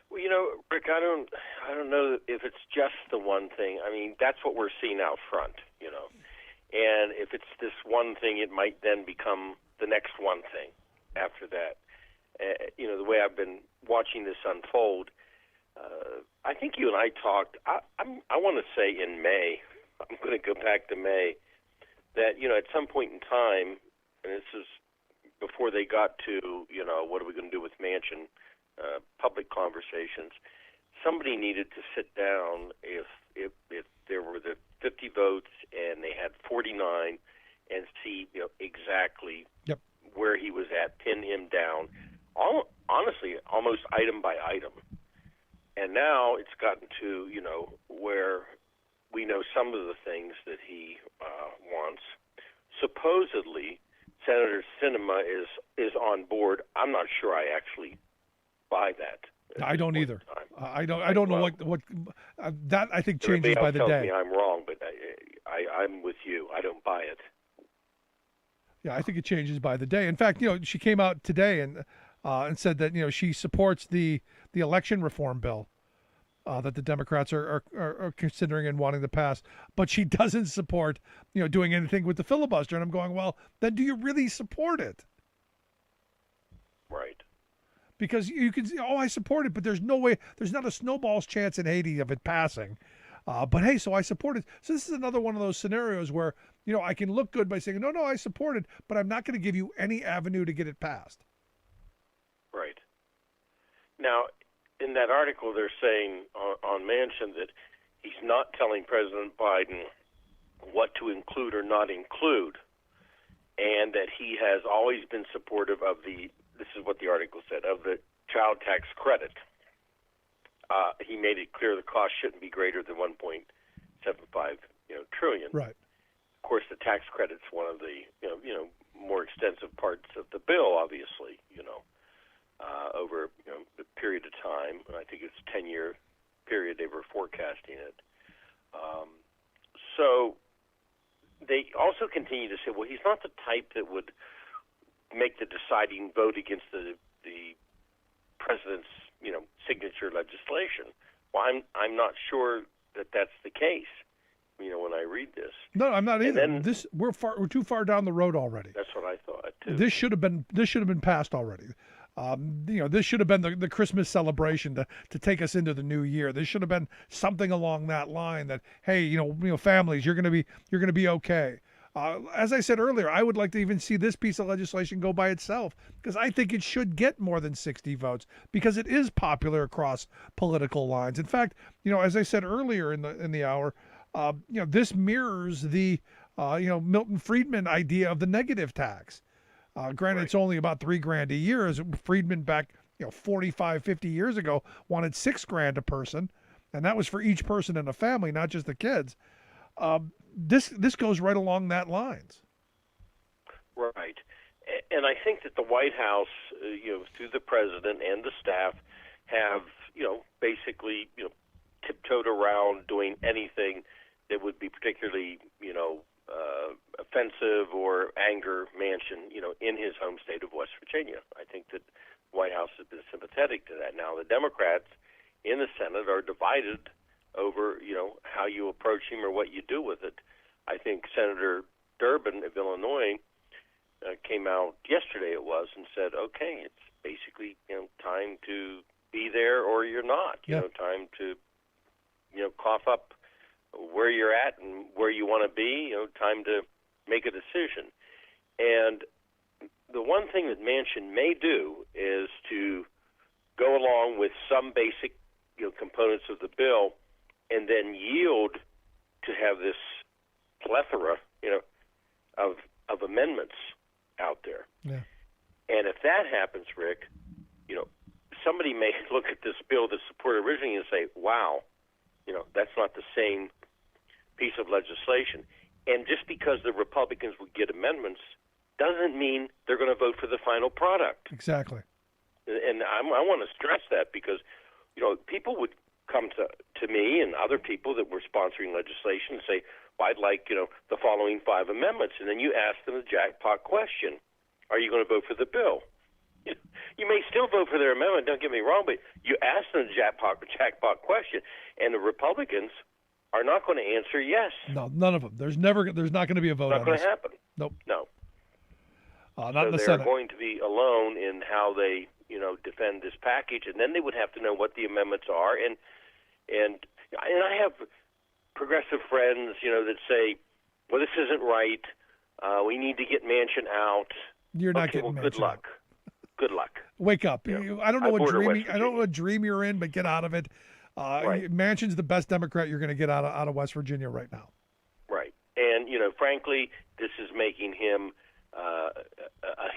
Well, Rick, I don't know if it's just the one thing. I mean, that's what we're seeing out front, And if it's this one thing, it might then become the next one thing after that. The way I've been watching this unfold, I think you and I talked, I want to say in May, I'm going to go back to May, that, at some point in time, and this is before they got to, what are we going to do with Manchin, public conversations, somebody needed to sit down if there were the 50 votes and they had 49 and see exactly where he was at, pin him down, honestly, almost item by item. And now it's gotten to, where we know some of the things that he wants. Supposedly, Senator Sinema is on board. I'm not sure I actually buy that. I don't either. I don't know what that I think changes by the day. Me I'm wrong, but I'm with you. I don't buy it. Yeah, I think it changes by the day. In fact, she came out today and said that she supports the election reform bill that the Democrats are considering and wanting to pass, but she doesn't support doing anything with the filibuster. And I'm going, well, then do you really support it? Right. Because you can say, I support it, but there's no way, there's not a snowball's chance in Haiti of it passing. But hey, so I support it. So this is another one of those scenarios where, I can look good by saying, no, I support it, but I'm not going to give you any avenue to get it passed. Right. Now, in that article, they're saying on Manchin that he's not telling President Biden what to include or not include, and that he has always been supportive of this is what the article said, of the child tax credit. He made it clear the cost shouldn't be greater than 1.75 trillion. Right. Of course, the tax credit's one of the more extensive parts of the bill, obviously, over a period of time. And I think it's a 10-year period they were forecasting it. So they also continue to say, well, he's not the type that would make the deciding vote against the president's, signature legislation. Well, I'm not sure that that's the case. When I read this. No, I'm not either. Then, we're too far down the road already. That's what I thought too. This should have been passed already. This should have been the Christmas celebration to take us into the new year. This should have been something along that line that, hey, families, you're going to be okay. As I said earlier, I would like to even see this piece of legislation go by itself, because I think it should get more than 60 votes, because it is popular across political lines. In fact, as I said earlier in the hour, this mirrors the Milton Friedman idea of the negative tax. Granted, Right. It's only about $3,000 a year. As Friedman back 45, 50 years ago wanted $6,000 a person, and that was for each person in a family, not just the kids. This goes right along that lines. Right. And I think that the White House, through the president and the staff, have, basically, tiptoed around doing anything that would be particularly, offensive or anger Manchin, in his home state of West Virginia. I think that the White House has been sympathetic to that. Now, the Democrats in the Senate are divided over, how you approach him or what you do with it. I think Senator Durbin of Illinois came out yesterday, it was, and said, okay, it's basically, time to be there or you're not. Time to, cough up where you're at and where you want to be, time to make a decision. And the one thing that Manchin may do is to go along with some basic, components of the bill and then yield to have this plethora, of amendments out there. Yeah. And if that happens, Rick, somebody may look at this bill that's supported originally and say, wow, that's not the same piece of legislation. And just because the Republicans would get amendments doesn't mean they're going to vote for the final product. Exactly. And I want to stress that because, people would come to me and other people that were sponsoring legislation and say, well, I'd like, the following 5 amendments. And then you ask them the jackpot question. Are you going to vote for the bill? You may still vote for their amendment, don't get me wrong, but you ask them the jackpot question, and the Republicans are not going to answer yes. No, none of them. There's not going to be a vote on Not going this. to happen. Nope. No. Not So in the they're Senate. going to be alone in how they, defend this package, and then they would have to know what the amendments are. And I have progressive friends, that say, well, this isn't right. We need to get Manchin out. You're not Okay, getting well, good Manchin luck. Good luck. Wake up. Yeah. I don't know I what border dream West I don't know what dream you're in, but get out of it. Right. Manchin's the best Democrat you're going to get out of West Virginia right now. Right. And, frankly, this is making him a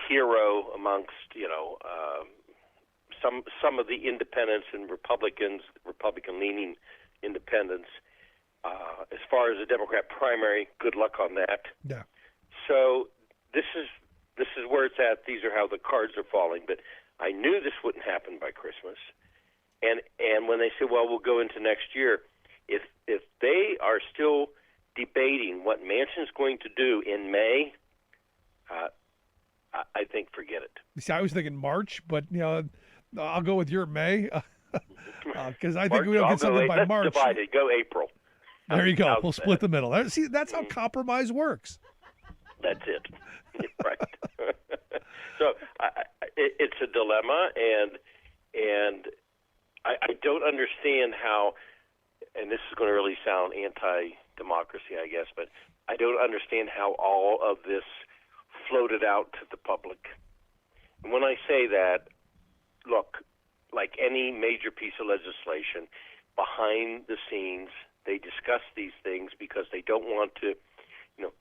hero amongst, some of the independents and Republican-leaning independents. As far as the Democrat primary, good luck on that. Yeah. So this is where it's at. These are how the cards are falling. But I knew this wouldn't happen by Christmas. And when they say, well, we'll go into next year, if they are still debating what Manchin's going to do in May, I think forget it. See, I was thinking March, but I'll go with your May because I think March, we'll get something by let's March. divide it. Go April. There you go. How's We'll that? split the middle. See, that's how compromise works. That's it. Right. So it's a dilemma, and I don't understand how, and this is going to really sound anti-democracy, I guess, but I don't understand how all of this floated out to the public. And when I say that, look, like any major piece of legislation, behind the scenes, they discuss these things because they don't want to,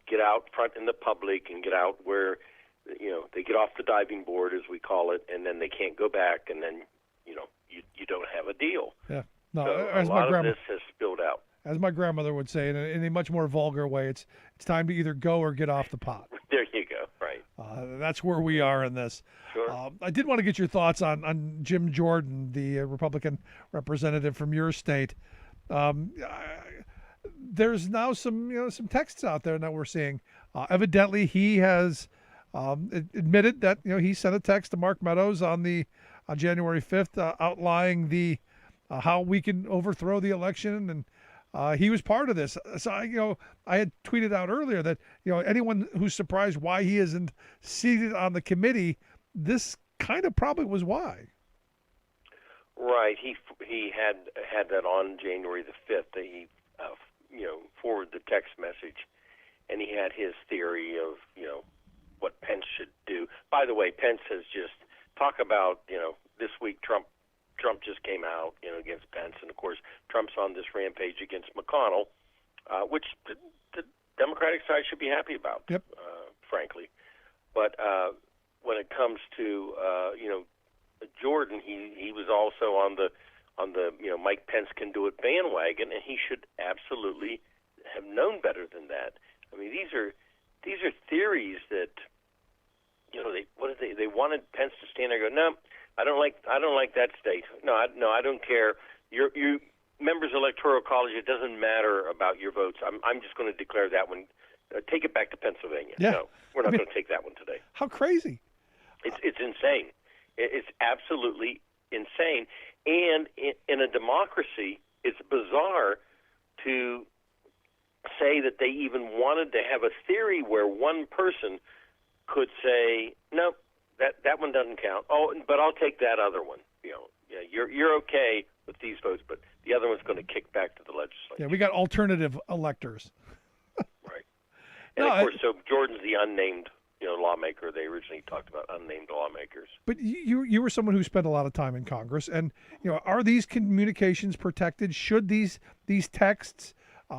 get out front in the public and get out where, they get off the diving board, as we call it, and then they can't go back, and then, you don't have a deal. Yeah. No, So as a my lot grandma, of this has spilled out. as my grandmother would say, in a much more vulgar way, it's time to either go or get off the pot. There you go. Right. That's where we are in this. Sure. I did want to get your thoughts on Jim Jordan, the Republican representative from your state. There's now some texts out there that we're seeing. Evidently, he has admitted that he sent a text to Mark Meadows on the on January 5th, outlining the how we can overthrow the election, and he was part of this. So I had tweeted out earlier that anyone who's surprised why he isn't seated on the committee, this kind of probably was why. Right. He had that on January the 5th. That he forwarded the text message, and he had his theory of what Pence should do. By the way, Pence has just talk about this week Trump just came out against Pence, and of course Trump's on this rampage against McConnell, which the Democratic side should be happy about. Yep. Frankly, but when it comes to Jordan, he was also on the Mike Pence can do it bandwagon, and he should absolutely have known better than that. I mean, these are theories that they wanted Pence to stand there and go, no, I don't like that state. No, I don't care. You members of Electoral College, it doesn't matter about your votes. I'm just going to declare that one. Take it back to Pennsylvania. Yeah. No, we're not going to take that one today. How crazy! It's insane. It's absolutely insane. And in a democracy, it's bizarre to say that they even wanted to have a theory where one person could say, no, that one doesn't count. Oh, but I'll take that other one. You're okay with these votes, but the other one's going to kick back to the legislature. Yeah, we got alternative electors. Right. And of course, so Jordan's the unnamed lawmaker. They originally talked about unnamed lawmakers. But you were someone who spent a lot of time in Congress, and are these communications protected? Should these texts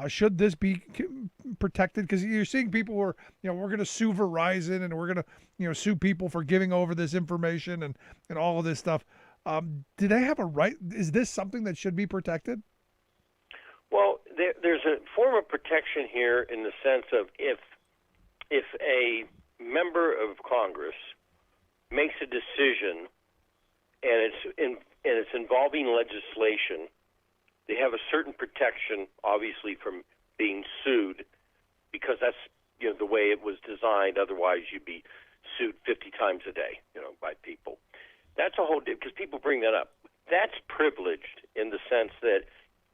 should this be protected? Because you're seeing people who are we're going to sue Verizon, and we're going to sue people for giving over this information and all of this stuff. Do they have a right? Is this something that should be protected? Well, there's a form of protection here in the sense of if a member of Congress makes a decision and it's involving legislation, they have a certain protection, obviously, from being sued, because that's the way it was designed. Otherwise, you'd be sued 50 times a day, by people. That's a whole because people bring that up. That's privileged in the sense that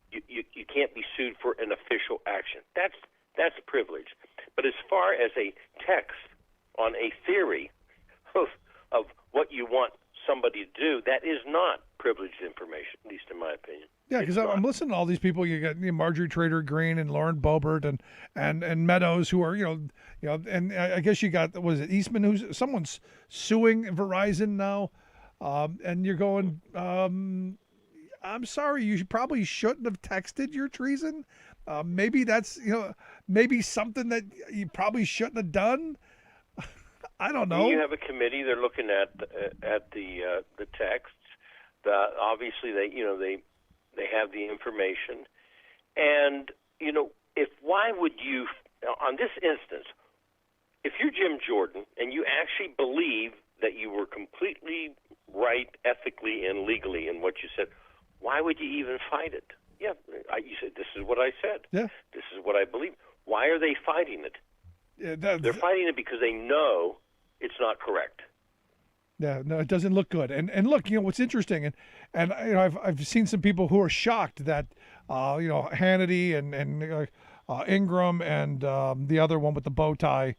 you can't be sued for an official action. That's privileged. But as far as a text on a theory of what you want somebody to do, that is not privileged information, at least in my opinion. Yeah, because I'm listening to all these people. You got Marjorie Trader Green and Lauren Boebert and Meadows, who are and I guess you got, was it Eastman, someone's suing Verizon now, and you're going, I'm sorry, you probably shouldn't have texted your treason. Maybe that's maybe something that you probably shouldn't have done. I don't know. You have a committee; they're looking at the texts. Obviously, they have the information, and why would you, on this instance, if you're Jim Jordan and you actually believe that you were completely right ethically and legally in what you said, why would you even fight it? Yeah, you said, this is what I said. Yeah. This is what I believe. Why are they fighting it? Yeah, they're fighting it because they know it's not correct. Yeah, no, it doesn't look good. And look, what's interesting, and I've seen some people who are shocked that Hannity and Ingram and the other one with the bow tie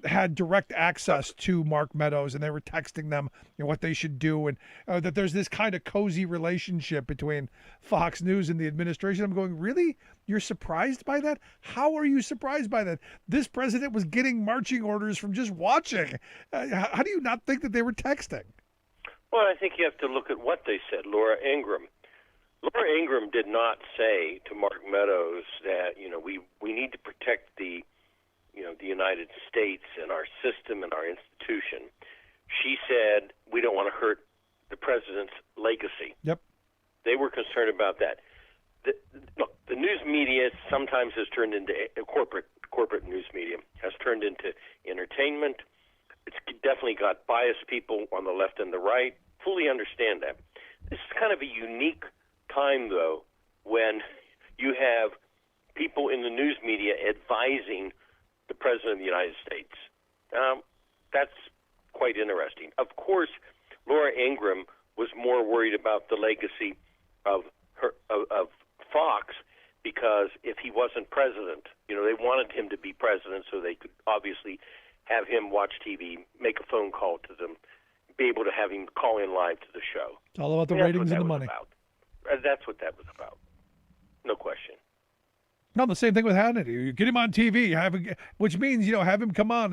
had direct access to Mark Meadows, and they were texting them what they should do, and that there's this kind of cozy relationship between Fox News and the administration. I'm going, really? You're surprised by that? How are you surprised by that? This president was getting marching orders from just watching. How do you not think that they were texting? Well, I think you have to look at what they said. Laura Ingram did not say to Mark Meadows that we need to protect the United States and our system and our institution. She said, we don't want to hurt the president's legacy. Yep. They were concerned about that. The news media sometimes has turned into corporate news media, has turned into entertainment. It's definitely got biased people on the left and the right. Fully understand that. This is kind of a unique time, though, when you have people in the news media advising the President of the United States. That's quite interesting. Of course, Laura Ingram was more worried about the legacy of Fox, because if he wasn't president, they wanted him to be president so they could obviously have him watch TV, make a phone call to them, be able to have him call in live to the show. It's all about the ratings and the money. That's what that was about. No question. No, the same thing with Hannity. You get him on TV, which means have him come on.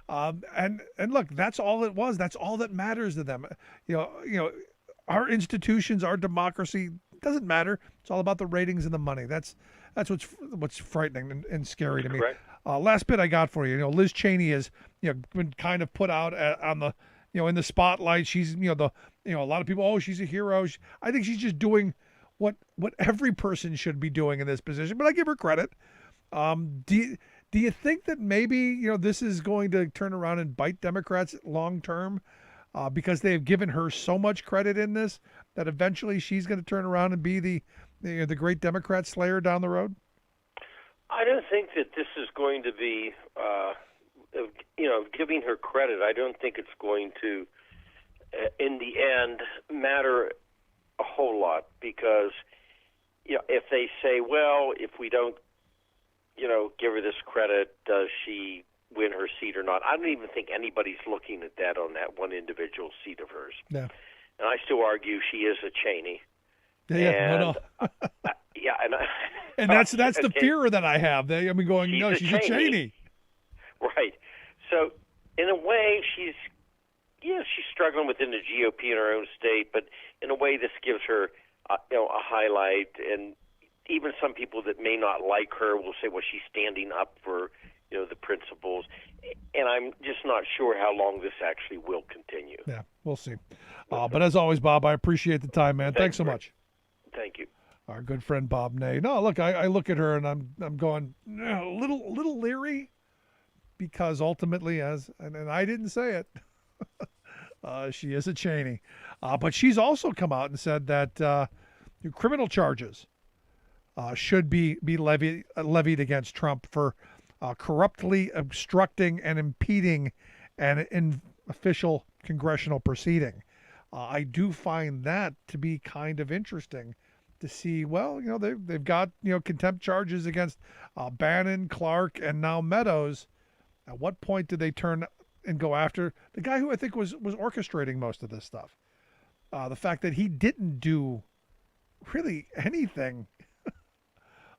And look, that's all it was. That's all that matters to them. Our institutions, our democracy doesn't matter. It's all about the ratings and the money. That's what's frightening and scary to me. Correct. Last bit I got for you. Liz Cheney has been kind of put out on the in the spotlight. She's a lot of people. Oh, she's a hero. I think she's just doing what every person should be doing in this position. But I give her credit. Do you think that maybe this is going to turn around and bite Democrats long term, because they have given her so much credit in this that eventually she's going to turn around and be the great Democrat slayer down the road? I don't think that this is going to be, giving her credit. I don't think it's going to, in the end, matter a whole lot, because, if they say, well, if we don't, give her this credit, does she win her seat or not? I don't even think anybody's looking at that on that one individual seat of hers. Yeah. And I still argue she is a Cheney. Yeah, and that's the fear that I have. She's a Cheney. Right. So in a way, she's struggling within the GOP in her own state, but in a way, this gives her a highlight. And even some people that may not like her will say, well, she's standing up for the principles. And I'm just not sure how long this actually will continue. Yeah, we'll see. But as always, Bob, I appreciate the time, man. Thanks so much. Thank you. Our good friend Bob Ney. No, look, I look at her and I'm going a little leery, because ultimately, and I didn't say it, she is a Cheney. But she's also come out and said that criminal charges should be levied against Trump for corruptly obstructing and impeding an official congressional proceeding. I do find that to be kind of interesting to see. Well, they've got contempt charges against Bannon, Clark, and now Meadows. At what point do they turn and go after the guy who I think was orchestrating most of this stuff? The fact that he didn't do really anything.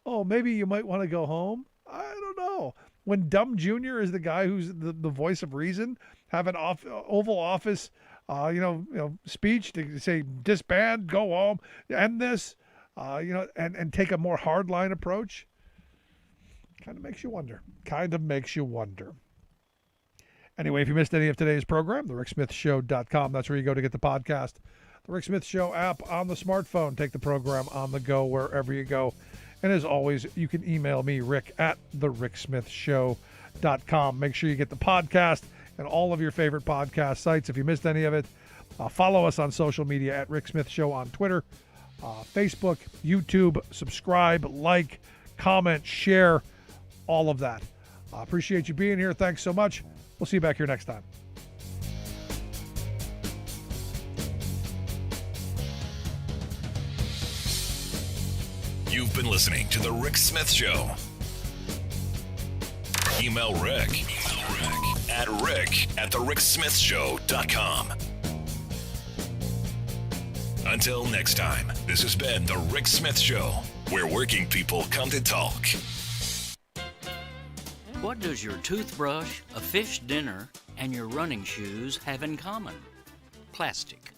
Oh, maybe you might want to go home. I don't know. When Dumb Jr. is the guy who's the voice of reason, have an Oval Office, speech to say disband, go home, end this, and take a more hardline approach. Kind of makes you wonder. Anyway, if you missed any of today's program, thericksmithshow.com. That's where you go to get the podcast. The Rick Smith Show app on the smartphone. Take the program on the go wherever you go. And as always, you can email me, Rick, at thericksmithshow.com. Make sure you get the podcast and all of your favorite podcast sites. If you missed any of it, follow us on social media at Rick Smith Show on Twitter, Facebook, YouTube. Subscribe, like, comment, share, all of that. Appreciate you being here. Thanks so much. We'll see you back here next time. You've been listening to The Rick Smith Show. Email Rick at rick@thericksmithshow.com. Until next time, this has been The Rick Smith Show, where working people come to talk. What does your toothbrush, a fish dinner, and your running shoes have in common? Plastic.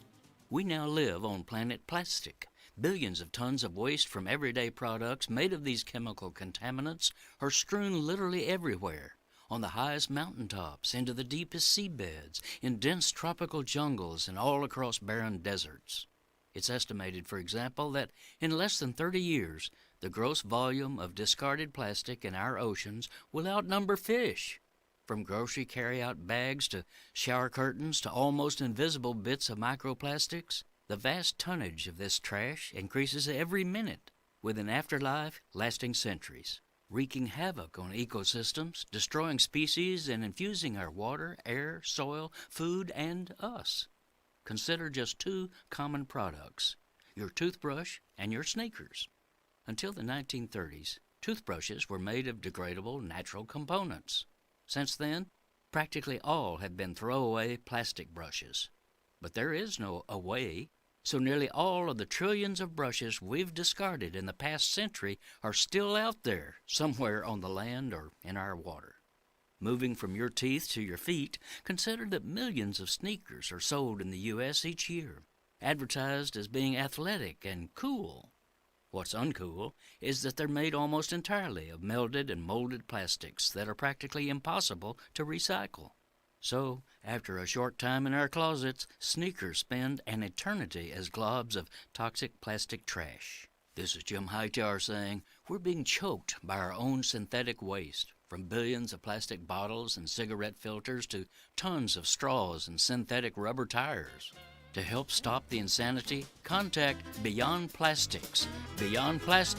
We now live on planet plastic. Billions of tons of waste from everyday products made of these chemical contaminants are strewn literally everywhere, on the highest mountaintops, into the deepest seabeds, in dense tropical jungles, and all across barren deserts. It's estimated, for example, that in less than 30 years, the gross volume of discarded plastic in our oceans will outnumber fish. From grocery carry-out bags to shower curtains to almost invisible bits of microplastics, the vast tonnage of this trash increases every minute, with an afterlife lasting centuries, wreaking havoc on ecosystems, destroying species, and infusing our water, air, soil, food, and us. consider just two common products, your toothbrush and your sneakers. Until the 1930s, toothbrushes were made of degradable natural components. Since then, practically all have been throwaway plastic brushes. But there is no away, so nearly all of the trillions of brushes we've discarded in the past century are still out there, somewhere on the land or in our water. Moving from your teeth to your feet, consider that millions of sneakers are sold in the U.S. each year, advertised as being athletic and cool. What's uncool is that they're made almost entirely of melted and molded plastics that are practically impossible to recycle. So, after a short time in our closets, sneakers spend an eternity as globs of toxic plastic trash. This is Jim Hightower saying, we're being choked by our own synthetic waste, from billions of plastic bottles and cigarette filters to tons of straws and synthetic rubber tires. To help stop the insanity, contact Beyond Plastics. Beyond Plastics